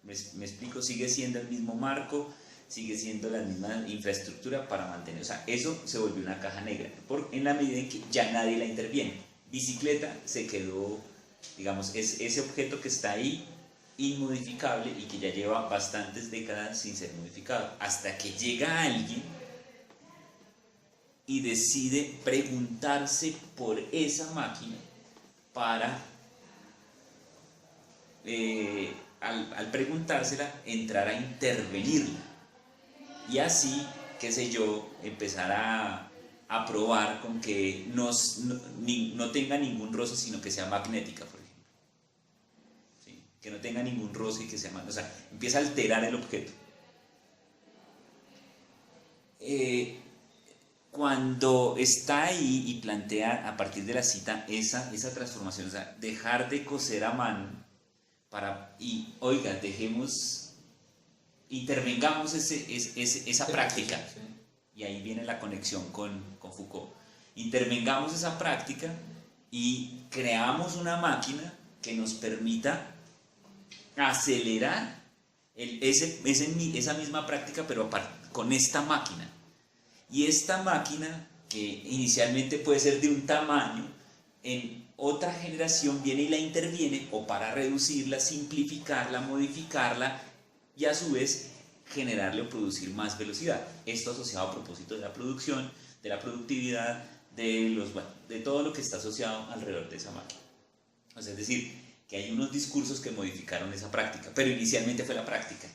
¿Me explico? Sigue siendo el mismo marco, sigue siendo la misma infraestructura para mantener. O sea, eso se volvió una caja negra, en la medida en que ya nadie la interviene. Bicicleta se quedó, digamos, es ese objeto que está ahí, inmodificable, y que ya lleva bastantes décadas sin ser modificado, hasta que llega alguien y decide preguntarse por esa máquina para, al preguntársela, entrar a intervenirla, y así, qué sé yo, empezar a probar con que no tenga ningún roce, sino que sea magnética, por ejemplo. ¿Sí? Que no tenga ningún roce y que sea magnética. O sea, empieza a alterar el objeto. Cuando está ahí y plantea a partir de la cita esa transformación, o sea, dejar de coser a mano oiga, intervengamos esa práctica, sí. Y ahí viene la conexión con Foucault. Intervengamos esa práctica y creamos una máquina que nos permita acelerar esa misma práctica, pero con esta máquina. Y esta máquina, que inicialmente puede ser de un tamaño, en otra generación viene y la interviene, o para reducirla, simplificarla, modificarla, y a su vez generarle o producir más velocidad. Esto asociado a propósito de la producción, de la productividad, de todo lo que está asociado alrededor de esa máquina. O sea, es decir, que hay unos discursos que modificaron esa práctica, pero inicialmente fue la práctica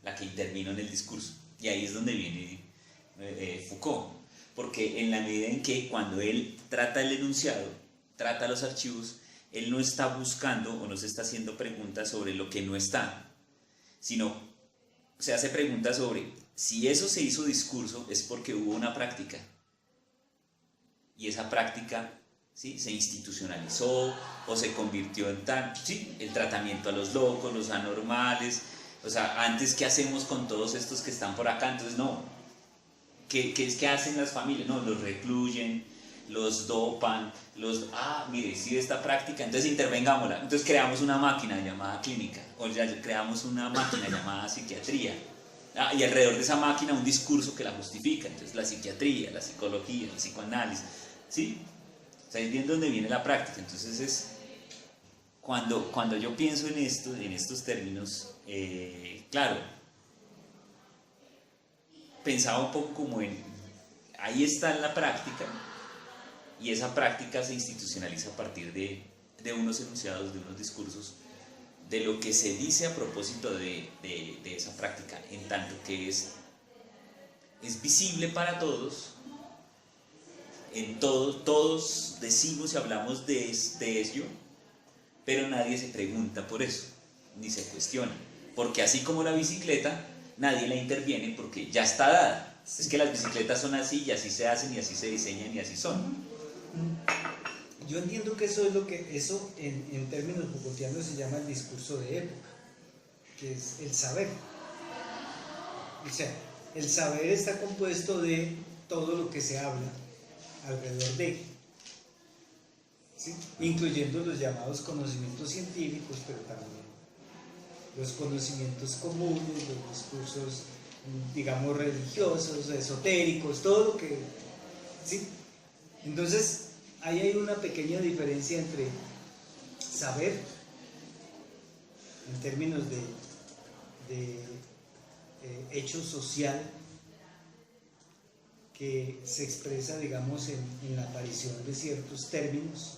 la que intervino en el discurso. Y ahí es donde viene Foucault, porque en la medida en que cuando él trata el enunciado, trata los archivos, él no está buscando o no se está haciendo preguntas sobre lo que no está, sino se hace preguntas sobre si eso se hizo discurso es porque hubo una práctica y esa práctica, ¿sí?, se institucionalizó o se convirtió en tal, ¿sí?, el tratamiento a los locos, los anormales. O sea, antes, ¿qué hacemos con todos estos que están por acá? Entonces, no. ¿Qué hacen las familias? No, los recluyen, los dopan, mire, si esta práctica, entonces intervengámosla. Entonces creamos una máquina llamada clínica, o ya creamos una máquina llamada psiquiatría. Y alrededor de esa máquina un discurso que la justifica. Entonces la psiquiatría, la psicología, el psicoanálisis, ¿sí? O sea, es bien donde viene la práctica. Entonces es cuando yo pienso en esto, en estos términos, claro, pensaba un poco como ahí está la práctica, y esa práctica se institucionaliza a partir de unos enunciados, de unos discursos, de lo que se dice a propósito de esa práctica, en tanto que es visible para todos, todos decimos y hablamos de ello, pero nadie se pregunta por eso, ni se cuestiona, porque así como la bicicleta, nadie la interviene porque ya está dada. Es que las bicicletas son así y así se hacen y así se diseñan y así son. Yo entiendo que eso es lo que, eso en términos Foucaultianos se llama el discurso de época, que es el saber. O sea, el saber está compuesto de todo lo que se habla alrededor de, ¿sí?, incluyendo los llamados conocimientos científicos, pero también los conocimientos comunes, los discursos, digamos, religiosos, esotéricos, todo lo que, ¿sí? Entonces, ahí hay una pequeña diferencia entre saber, en términos de hecho social, que se expresa, digamos, en la aparición de ciertos términos.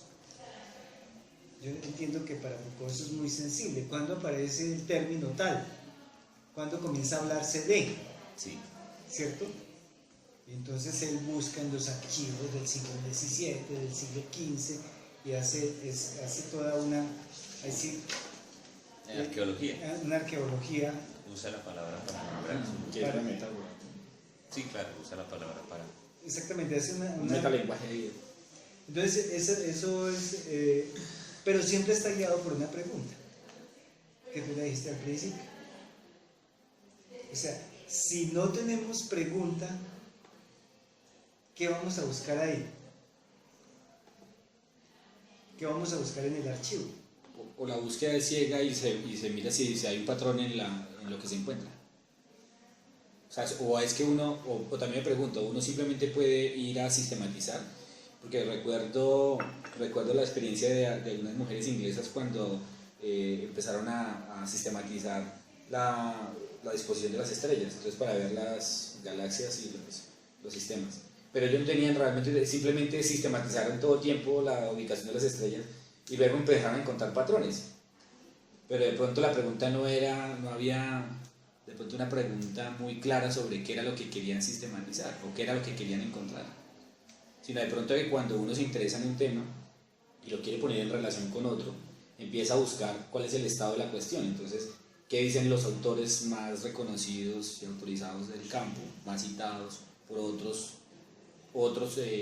Yo entiendo que para Foucault eso es muy sensible. ¿Cuándo aparece el término tal? ¿Cuándo comienza a hablarse de? Sí. ¿Cierto? Y entonces él busca en los archivos del siglo XVII, del siglo XV, y hace toda una arqueología. Una arqueología. Usa la palabra para nombrar. Que es la metáfora. Sí, claro, usa la palabra para. Exactamente, hace un metalenguaje de vida. Entonces, eso es. Pero siempre está guiado por una pregunta que tú le dijiste al principio. O sea, si no tenemos pregunta, ¿qué vamos a buscar ahí? ¿Qué vamos a buscar en el archivo? O la búsqueda es ciega y se mira si hay un patrón en lo que se encuentra. O sea, o es que uno, o también me pregunto, uno simplemente puede ir a sistematizar, porque recuerdo la experiencia de unas mujeres inglesas cuando empezaron a sistematizar la disposición de las estrellas, entonces para ver las galaxias y los sistemas. Pero ellos no tenían realmente, simplemente sistematizaron todo el tiempo la ubicación de las estrellas y luego empezaron a encontrar patrones. Pero de pronto la pregunta no había de pronto una pregunta muy clara sobre qué era lo que querían sistematizar o qué era lo que querían encontrar, sino de pronto que cuando uno se interesa en un tema y lo quiere poner en relación con otro, empieza a buscar cuál es el estado de la cuestión. Entonces, ¿qué dicen los autores más reconocidos y autorizados del campo, más citados por otros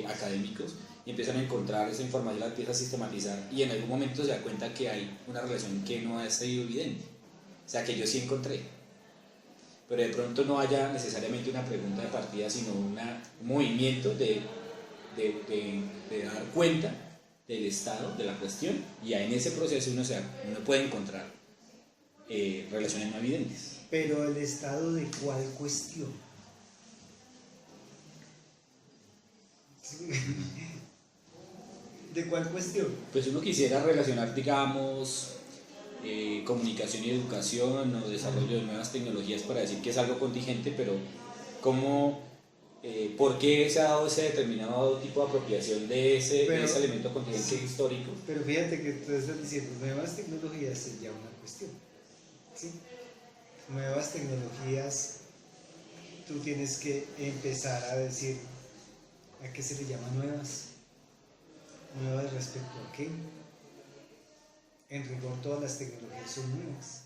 académicos? Y empiezan a encontrar esa información, la empieza a sistematizar y en algún momento se da cuenta que hay una relación que no ha sido evidente, o sea, que yo sí encontré, pero de pronto no haya necesariamente una pregunta de partida, sino un movimiento de dar cuenta del estado de la cuestión, y en ese proceso uno puede encontrar relaciones no evidentes. Pero el estado de cuál cuestión. ¿De cuál cuestión? Pues uno quisiera relacionar, digamos, comunicación y educación o desarrollo de nuevas tecnologías para decir que es algo contingente, pero ¿por qué se ha dado ese determinado tipo de apropiación de ese elemento contingente histórico? Pero fíjate que tú estás diciendo nuevas tecnologías es ya una cuestión, ¿sí? Nuevas tecnologías tú tienes que empezar a decir a qué se le llama nuevas. ¿Nuevas respecto a qué? En rigor todas las tecnologías son nuevas.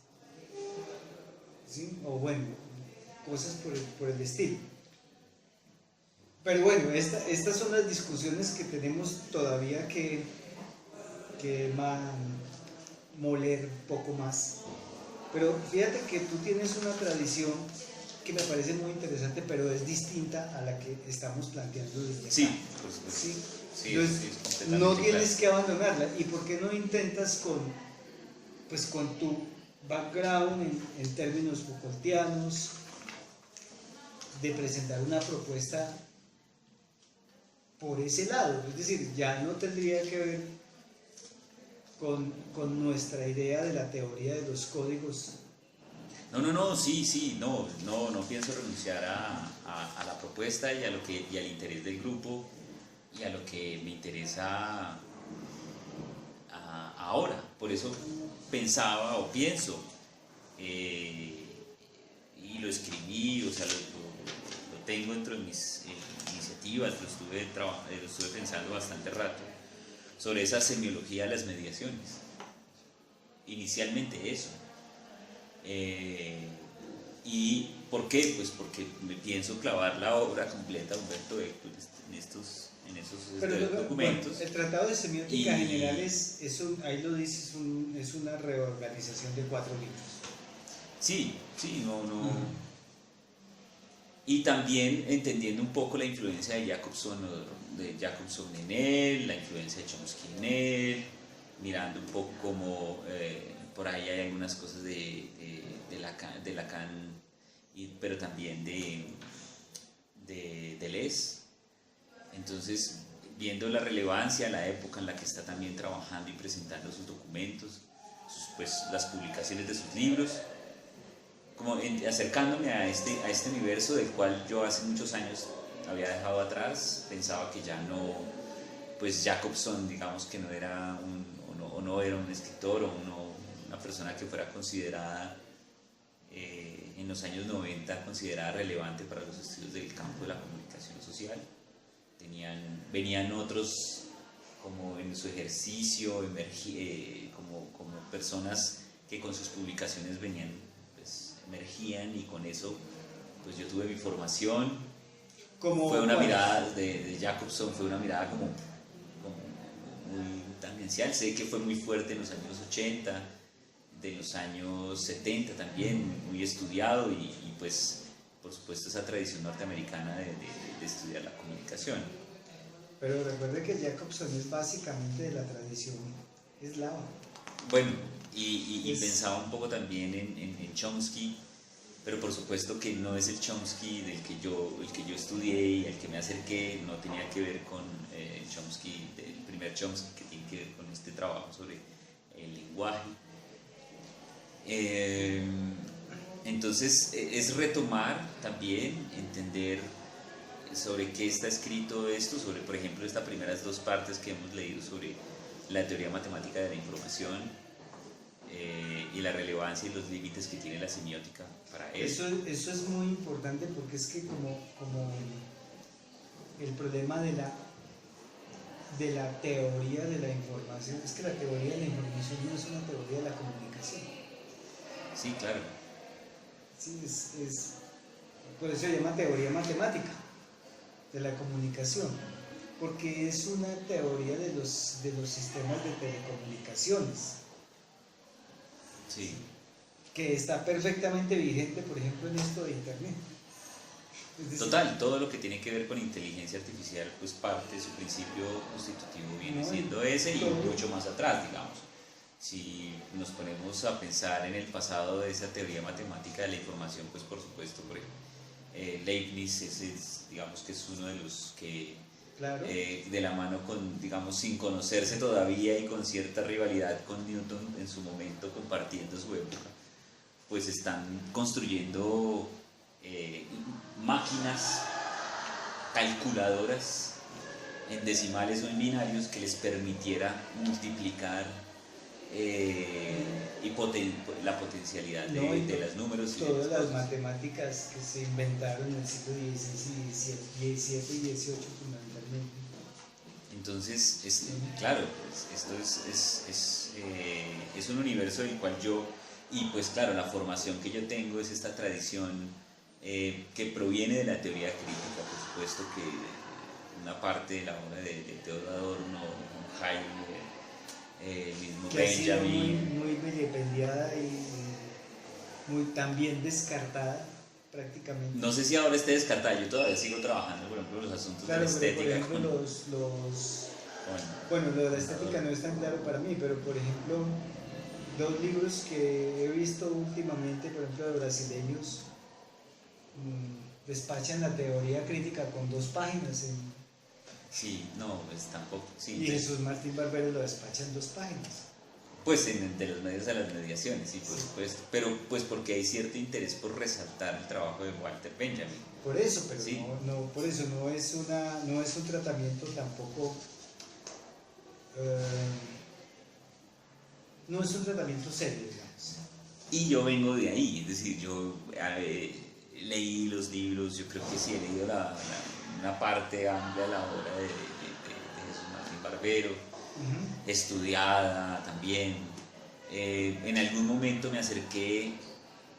¿Sí? O bueno, cosas por el estilo. Pero bueno, estas son las discusiones que tenemos todavía que moler un poco más. Pero fíjate que tú tienes una tradición que me parece muy interesante, pero es distinta a la que estamos planteando desde acá. Sí, pues, ¿Sí? sí, Entonces, sí, es completamente no tienes claro. que abandonarla. ¿Y por qué no intentas con tu background en términos Foucaultianos de presentar una propuesta por ese lado? Es decir, ya no tendría que ver con nuestra idea de la teoría de los códigos. No, sí, no pienso renunciar a la propuesta y al interés del grupo y a lo que me interesa ahora. Por eso pensaba o pienso y lo escribí, o sea, lo tengo dentro de mis iniciativas, lo estuve pensando bastante rato sobre esa semiología de las mediaciones. Inicialmente eso. ¿Y por qué? Pues porque me pienso clavar la obra completa de Humberto Eco en esos documentos. Bueno, el Tratado de Semiótica General ahí lo dices, es una reorganización de 4 libros. Sí, no. Y también entendiendo un poco la influencia de Jacobson en él, la influencia de Chomsky en él, mirando un poco como por ahí hay algunas cosas de Lacan, pero también de Deleuze. Entonces, viendo la relevancia, la época en la que está también trabajando y presentando sus documentos, las publicaciones de sus libros, como acercándome a este universo del cual yo hace muchos años había dejado atrás, pensaba que ya no, pues Jacobson, digamos que no era no era un escritor o una persona que fuera considerada en los años 90 considerada relevante para los estudios del campo de la comunicación social. Venían otros como en su ejercicio, como personas que con sus publicaciones emergían, y con eso pues yo tuve mi formación. Fue una mirada de Jacobson, fue una mirada como muy tangencial. Sé que fue muy fuerte en los años 80, de los años 70 también, muy estudiado, y pues por supuesto esa tradición norteamericana de estudiar la comunicación. Pero recuerde que Jacobson es básicamente de la tradición eslava. Bueno, y pensaba un poco también en Chomsky, pero por supuesto que no es el Chomsky el que yo estudié y al que me acerqué, no tenía que ver con Chomsky, el primer Chomsky, que tiene que ver con este trabajo sobre el lenguaje. Entonces es retomar también, entender sobre qué está escrito esto, sobre por ejemplo estas primeras 2 partes que hemos leído sobre la teoría matemática de la información, y la relevancia y los límites que tiene la semiótica para eso. Eso es muy importante, porque es que como el problema de la teoría de la información, es que la teoría de la información no es una teoría de la comunicación. Sí, claro. Sí, por eso se llama teoría matemática de la comunicación, porque es una teoría de los sistemas de telecomunicaciones. Sí. Que está perfectamente vigente, por ejemplo, en esto de Internet. Total, todo lo que tiene que ver con inteligencia artificial, pues parte de su principio constitutivo viene siendo ese, y mucho más atrás, digamos. Si nos ponemos a pensar en el pasado de esa teoría matemática de la información, pues por supuesto, Leibniz digamos que es uno de los que, claro, de la mano con, digamos, sin conocerse todavía y con cierta rivalidad con Newton en su momento, compartiendo su época, pues están construyendo máquinas calculadoras en decimales o en binarios que les permitiera multiplicar la potencialidad No, y de los números. Y de todas las las cosas. matemáticas que se inventaron en el siglo XVI y XVII y XVIII fundamentalmente. Entonces, claro, esto es un universo del cual yo, y pues claro, la formación que yo tengo es esta tradición que proviene de la teoría crítica, por supuesto que una parte de la obra de Theodor Adorno, Heidegger, mismo Que ha sido Benjamin. muy vilipendiada y muy también descartada prácticamente. No sé si ahora esté descartada, yo todavía sigo trabajando, por ejemplo, los asuntos Claro, de la pero estética. por ejemplo bueno, lo de la estética no es tan claro para mí, pero por ejemplo, dos libros que he visto últimamente, por ejemplo, de brasileños, despachan la teoría crítica con 2 páginas Sí, no, pues tampoco. Sí, y Jesús Martín Barbero lo despacha en 2 páginas. pues de los medios a las mediaciones, sí, por supuesto. Pero pues porque hay cierto interés por resaltar el trabajo de Walter Benjamin. Por eso, pero Sí. por eso no es un tratamiento tampoco, no es un tratamiento serio, digamos. Y yo vengo de ahí, es decir, yo leí los libros, yo creo que sí he leído una parte amplia de la obra de Jesús Martín Barbero, estudiada también. En algún momento me acerqué,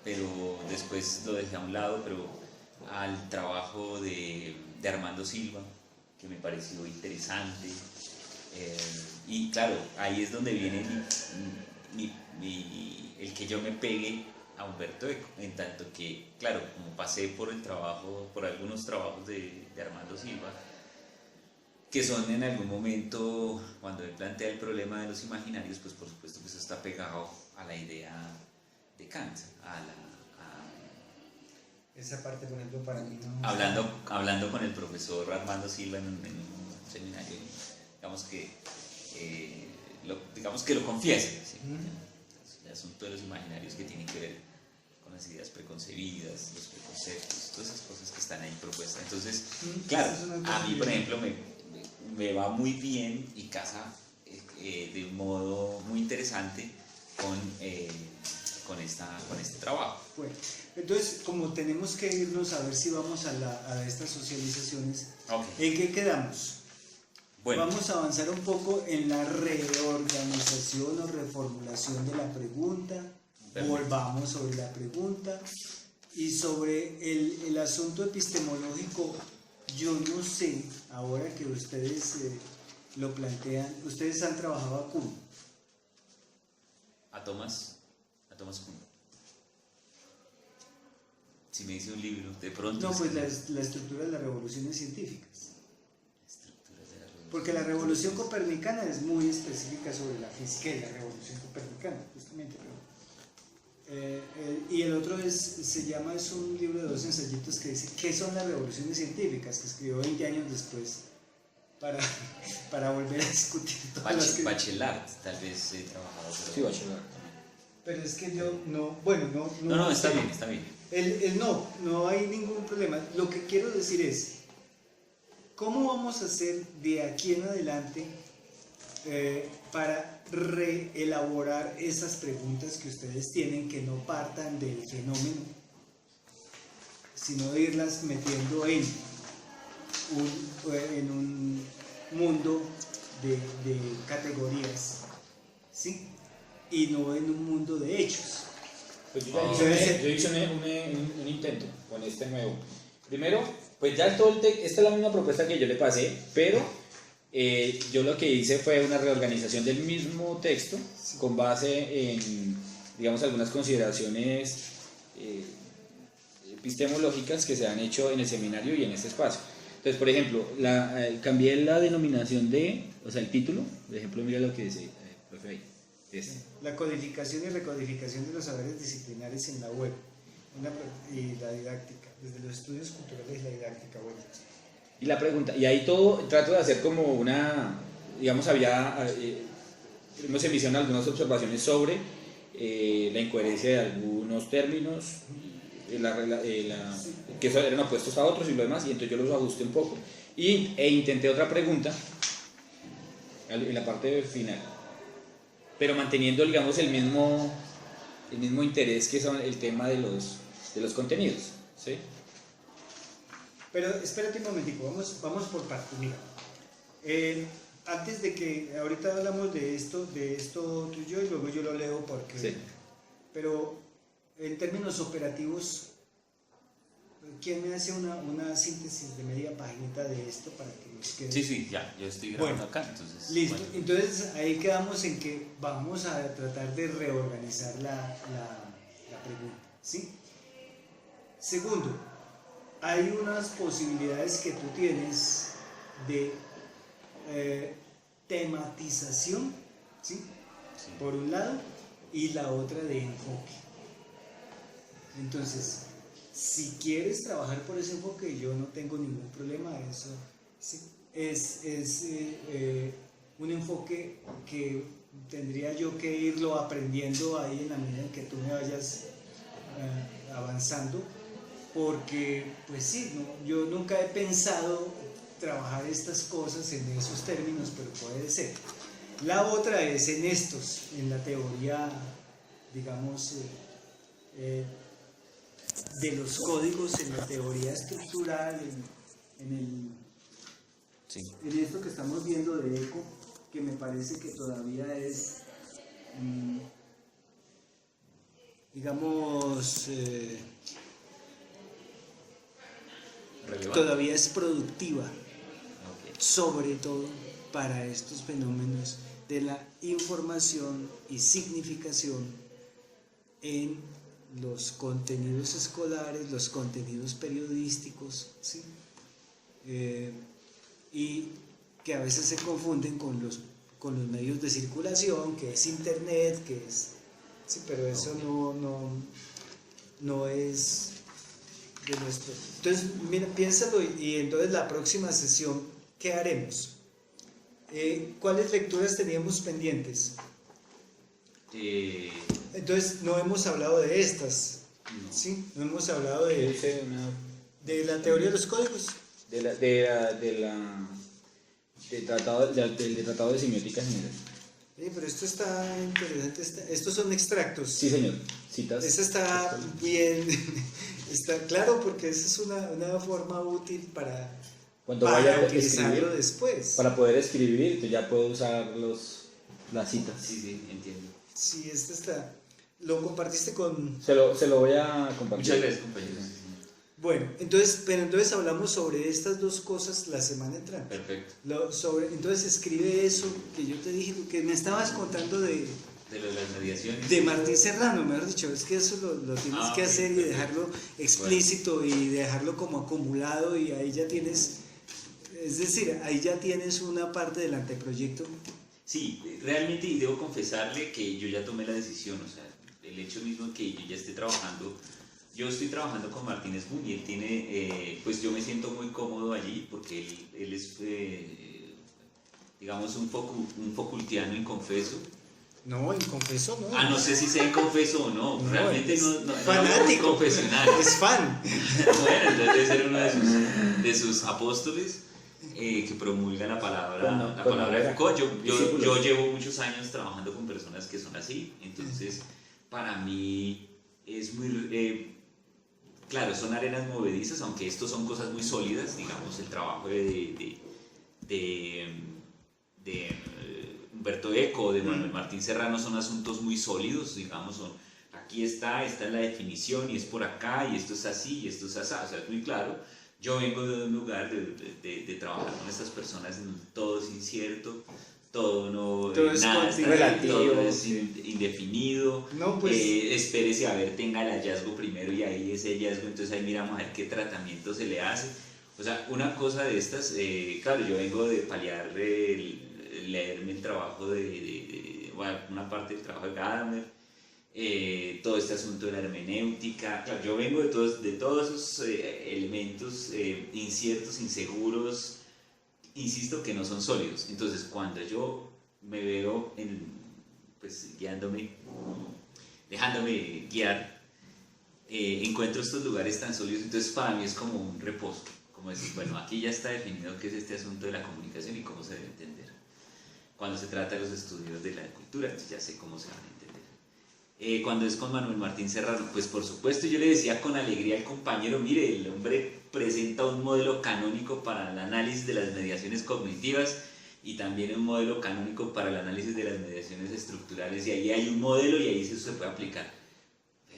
pero después lo dejé a un lado, pero al trabajo de Armando Silva, que me pareció interesante. Y claro, ahí es donde viene el que yo me pegue a Humberto Eco, en tanto que, claro, como pasé por algunos trabajos de Armando Silva, que son en algún momento, cuando él plantea el problema de los imaginarios, pues por supuesto que eso está pegado a la idea de Kant, Esa parte, por ejemplo, para mí no... hablando con el profesor Armando Silva en un seminario, digamos que lo confiesa, ¿sí? El asunto de los imaginarios que tienen que ver con las ideas preconcebidas, los preconceptos, todas esas cosas que están ahí propuestas. Entonces, claro, a mí, por ejemplo, me va muy bien y casa de un modo muy interesante con este trabajo. Bueno, entonces, como tenemos que irnos a ver si vamos a estas socializaciones, Okay. ¿en qué quedamos? Bueno. Vamos a avanzar un poco en la reorganización o reformulación de la pregunta. Perfecto. Volvamos sobre la pregunta y sobre el asunto epistemológico. Yo no sé, ahora que ustedes lo plantean, ustedes han trabajado a Kuhn. A Thomas Kuhn. Si me dice un libro, de pronto... No, pues la estructura de las revoluciones científicas. Porque la Porque revolución copernicana es muy específica sobre la física y la revolución copernicana, justamente. Y el otro es un libro de 2 ensayitos que dice ¿qué son las revoluciones científicas? Que escribió 20 años después para volver a discutir todas las que... Bachelard, tal vez he trabajado. Sí, Bachelard. Pero es que yo no... No, está bien, está bien. No hay ningún problema. Lo que quiero decir es, ¿cómo vamos a hacer de aquí en adelante para reelaborar esas preguntas que ustedes tienen, que no partan del fenómeno, sino de irlas metiendo en un mundo de categorías, ¿sí? Y no en un mundo de hechos? Pues yo hice un intento con este nuevo. Primero, pues ya esta es la misma propuesta que yo le pasé, pero yo lo que hice fue una reorganización del mismo texto con base en, digamos, algunas consideraciones epistemológicas que se han hecho en el seminario y en este espacio. Entonces, por ejemplo, cambié la denominación o sea, el título. Por ejemplo, mira lo que dice el profe ahí. La codificación y recodificación de los saberes disciplinares en la web y la didáctica, desde los estudios culturales y la didáctica web. Y la pregunta, y ahí todo trato de hacer como una, digamos, hemos emitido algunas observaciones sobre la incoherencia de algunos términos, que eran opuestos a otros y lo demás, y entonces yo los ajusté un poco e intenté otra pregunta en la parte final. pero manteniendo, digamos, el mismo interés que son el tema de los contenidos, ¿sí? Pero espérate un momentico, vamos por partes, mira. Antes de que, ahorita hablamos de esto tú y yo, y luego yo lo leo porque... Sí. Pero en términos operativos, ¿quién me hace una síntesis de media paginita de esto para que nos quede? Sí, ya, yo estoy grabando Bueno, acá, entonces... Listo, bueno. entonces ahí quedamos en que vamos a tratar de reorganizar la pregunta, ¿sí? Segundo, hay unas posibilidades que tú tienes de tematización, ¿sí? Sí. Por un lado, y la otra de enfoque. Entonces, si quieres trabajar por ese enfoque, yo no tengo ningún problema. Eso sí, es un enfoque que tendría yo que irlo aprendiendo ahí en la medida en que tú me vayas avanzando, porque pues sí, ¿no? Yo nunca he pensado trabajar estas cosas en esos términos, pero puede ser. La otra es en la teoría, digamos, de los códigos, en la teoría estructural, en esto que estamos viendo de ECO, que me parece que todavía es, digamos, Relevante. todavía es productiva, Ok. sobre todo para estos fenómenos de la información y significación en los contenidos escolares, los contenidos periodísticos, ¿sí? Y que a veces se confunden con los medios de circulación, que es internet, que es... Sí, pero eso no es de nuestro... Entonces, mira, piénsalo y entonces la próxima sesión, ¿qué haremos? ¿Cuáles lecturas teníamos pendientes? Entonces, no hemos hablado de estas, No. ¿sí? No hemos hablado de la teoría de los códigos. Del tratado de semiótica general. Pero esto está interesante. Estos son extractos. Sí, señor. Citas. Eso está bien. Está claro, porque esa es una forma útil para Vaya a utilizarlo escribir, después. para poder escribir, tú ya puedes usar las citas. Sí, entiendo. Sí, este está. ¿Lo compartiste con...? Se lo voy a compartir. Muchas gracias, compañeros. Bueno, entonces hablamos sobre estas dos cosas la semana entrante. Perfecto. Entonces escribe eso que yo te dije, que me estabas contando de las mediaciones. De Martín Serrano, mejor dicho, es que eso lo tienes que hacer y perfecto. dejarlo explícito y dejarlo como acumulado, y ahí ya tienes, es decir, ahí ya tienes una parte del anteproyecto. Sí, realmente, y debo confesarle que yo ya tomé la decisión, o sea, el hecho mismo que yo ya esté trabajando, yo estoy trabajando con Martínez Boone y él tiene, pues yo me siento muy cómodo allí porque él es, digamos, un Foucaultiano inconfeso. No, inconfeso no. No sé si sea inconfeso o no, realmente no fanático, no confesional. Es fan. Bueno, entonces debe ser uno de sus apóstoles que promulga la palabra de Foucault. Yo llevo muchos años trabajando con personas que son así, entonces para mí es muy... claro, son arenas movedizas, aunque estos son cosas muy sólidas, digamos, el trabajo de Humberto Eco, de Manuel Martín Serrano, son asuntos muy sólidos, digamos, aquí está la definición y es por acá y esto es así y esto es así, o sea, es muy claro. Yo vengo de un lugar de trabajar con estas personas en donde todo es incierto, todo es nada está relativo, todo es indefinido. No, pues, espérese a ver, tenga el hallazgo primero y ahí ese hallazgo, entonces ahí miramos a ver qué tratamiento se le hace. O sea, una cosa de estas, claro, yo vengo de paliar, leerme el trabajo bueno, una parte del trabajo de Gadamer, todo este asunto de la hermenéutica, claro, yo vengo de todos esos elementos inciertos, inseguros, insisto que no son sólidos. Entonces, cuando yo me veo pues dejándome guiar, encuentro estos lugares tan sólidos, entonces para mí es como un reposo, como decir, bueno, aquí ya está definido qué es este asunto de la comunicación y cómo se debe entender. cuando se trata de los estudios de la cultura, entonces ya sé cómo se van a entender. Cuando es con Manuel Martín Serrano, pues por supuesto yo le decía con alegría al compañero, mire, el hombre presenta un modelo canónico para el análisis de las mediaciones cognitivas y también un modelo canónico para el análisis de las mediaciones estructurales, y ahí hay un modelo y ahí se puede aplicar.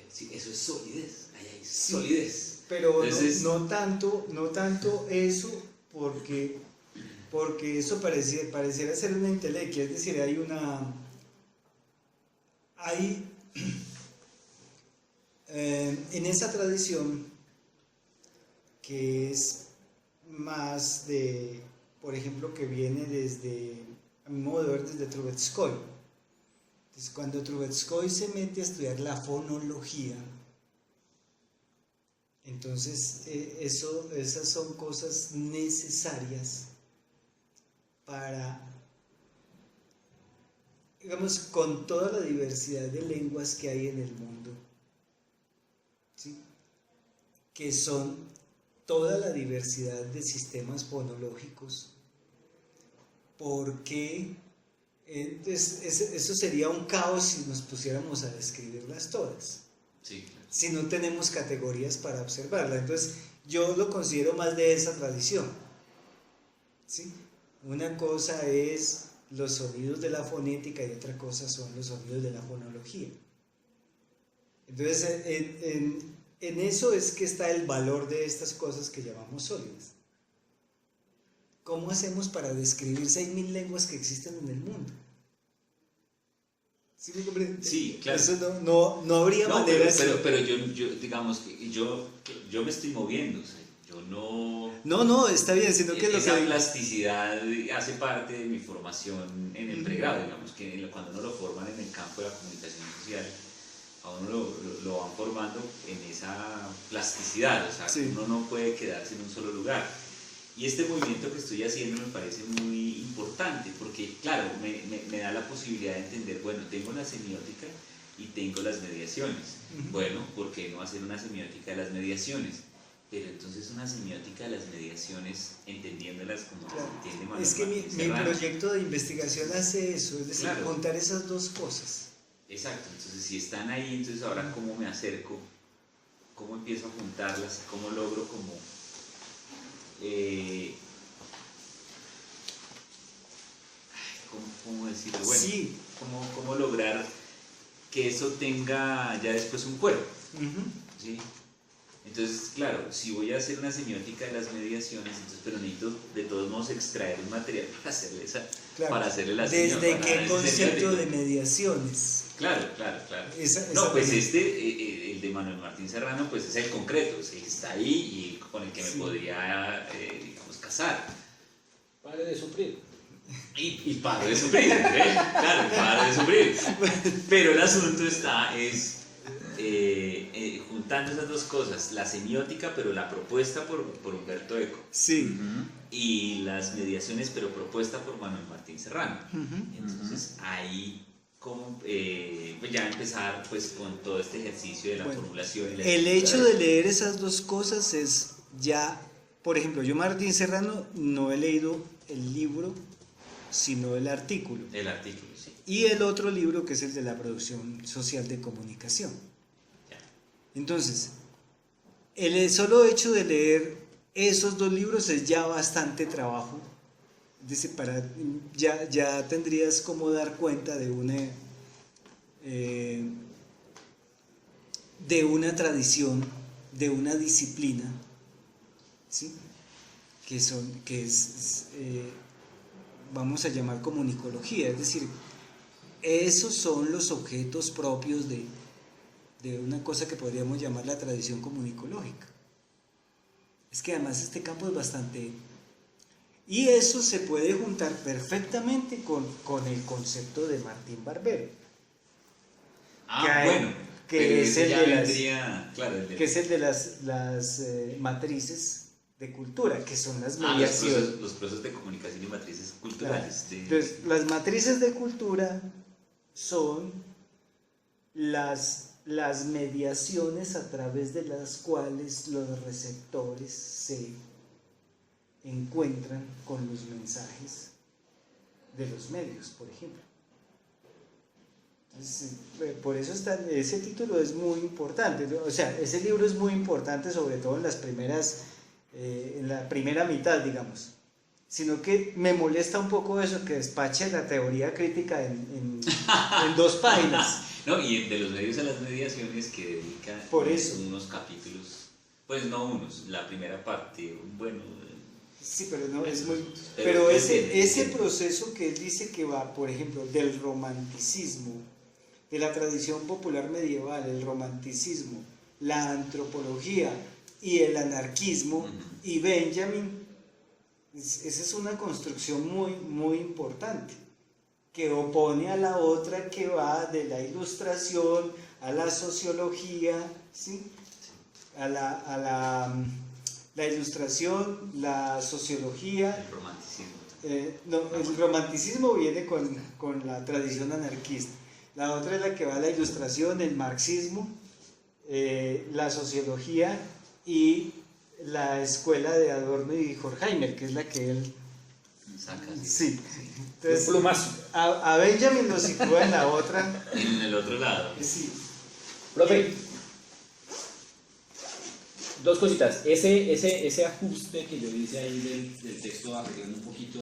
Sí, eso es solidez, ahí hay solidez. Pero entonces, no tanto eso, porque eso pareciera ser una entelequia, es decir, en esa tradición que es más de, por ejemplo, que viene desde, a mi modo de ver, desde Trubetskoy. Entonces, cuando Trubetskoy se mete a estudiar la fonología, entonces esas son cosas necesarias para, digamos, con toda la diversidad de lenguas que hay en el mundo, ¿sí? Que son toda la diversidad de sistemas fonológicos, porque eso sería un caos si nos pusiéramos a describirlas todas, sí, claro. Si no tenemos categorías para observarlas. Entonces yo lo considero más de esa tradición, ¿sí? Una cosa es los sonidos de la fonética y otra cosa son los sonidos de la fonología. Entonces en eso es que está el valor de estas cosas que llamamos sólidas. ¿Cómo hacemos para describir 6.000 lenguas que existen en el mundo? ¿Sí me comprende? Sí, claro. Eso no habría manera. Pero yo, digamos, yo me estoy moviendo, o sea, yo no... No, está bien, sino que esa plasticidad hace parte de mi formación en el pregrado, digamos, que cuando uno lo forman en el campo de la comunicación social, a uno lo van formando en esa plasticidad, o sea, sí. Uno no puede quedarse en un solo lugar. Y este movimiento que estoy haciendo me parece muy importante, porque claro, me da la posibilidad de entender, bueno, tengo la semiótica y tengo las mediaciones. Bueno, ¿por qué no hacer una semiótica de las mediaciones? Pero entonces una semiótica de las mediaciones, entendiéndolas como se entiende Manuel Es que mi proyecto de investigación hace eso, es decir, claro, juntar esas dos cosas. Exacto, entonces si están ahí, entonces ahora cómo me acerco, cómo empiezo a juntarlas, cómo logro como... ¿cómo decirlo? Bueno, sí. ¿Cómo lograr que eso tenga ya después un cuerpo? ¿Sí? Entonces, claro, si voy a hacer una semiótica de las mediaciones, entonces, pero necesito de todos modos extraer un material para hacerle la semiótica. ¿Desde qué concepto de mediaciones? Claro. No, pues el de Manuel Martín Serrano, pues es el concreto, es el que está ahí y con el que me podría, digamos, casar. Pare de sufrir. Y paro de sufrir, claro, paro de sufrir. Pero el asunto es juntando esas dos cosas, la semiótica, pero la propuesta por Humberto Eco. Sí. Y las mediaciones, pero propuesta por Manuel Martín Serrano. Entonces, ahí pues ya empezar pues con todo este ejercicio de la formulación. Y el hecho de leer esas dos cosas es ya, por ejemplo, yo Martín Serrano no he leído el libro, sino el artículo. El artículo, sí. Y el otro libro que es el de la producción social de comunicación. Ya. Entonces, el solo hecho de leer esos dos libros es ya bastante trabajo. Dice, ya tendrías como dar cuenta de una tradición, de una disciplina, ¿sí? que es vamos a llamar comunicología, es decir, esos son los objetos propios de una cosa que podríamos llamar la tradición comunicológica. Es que además este campo es bastante... Y eso se puede juntar perfectamente con el concepto de Martín Barbero. Que es el de las matrices de cultura, que son las mediaciones. Los procesos de comunicación y matrices culturales. Claro. Entonces, las matrices de cultura son las mediaciones a través de las cuales los receptores se encuentran con los mensajes de los medios, por ejemplo. Entonces, por eso ese título es muy importante, ¿no? O sea, ese libro es muy importante, sobre todo en las primeras, en la primera mitad, digamos. Sino que me molesta un poco eso, que despache la teoría crítica en 2 páginas. No, y de los medios a las mediaciones que dedica Por eso. unos capítulos, pues no unos, la primera parte, bueno. Sí, pero no, es muy... Pero Pero ese proceso que él dice que va, por ejemplo, del romanticismo, de la tradición popular medieval, el romanticismo, la antropología y el anarquismo, y Benjamin, esa es una construcción muy, muy importante, que opone a la otra que va de la ilustración a la sociología, ¿sí? A la ilustración, la sociología. El romanticismo. No, el romanticismo viene con la tradición anarquista. La otra es la que va a la ilustración, el marxismo, la sociología y la escuela de Adorno y Horkheimer, que es la que él Saca, sí. Entonces, un plumazo. a Benjamin lo sitúa en la otra. En el otro lado. Sí. Profe, 2 cositas. Ese ajuste que yo hice ahí del texto, arreglando un poquito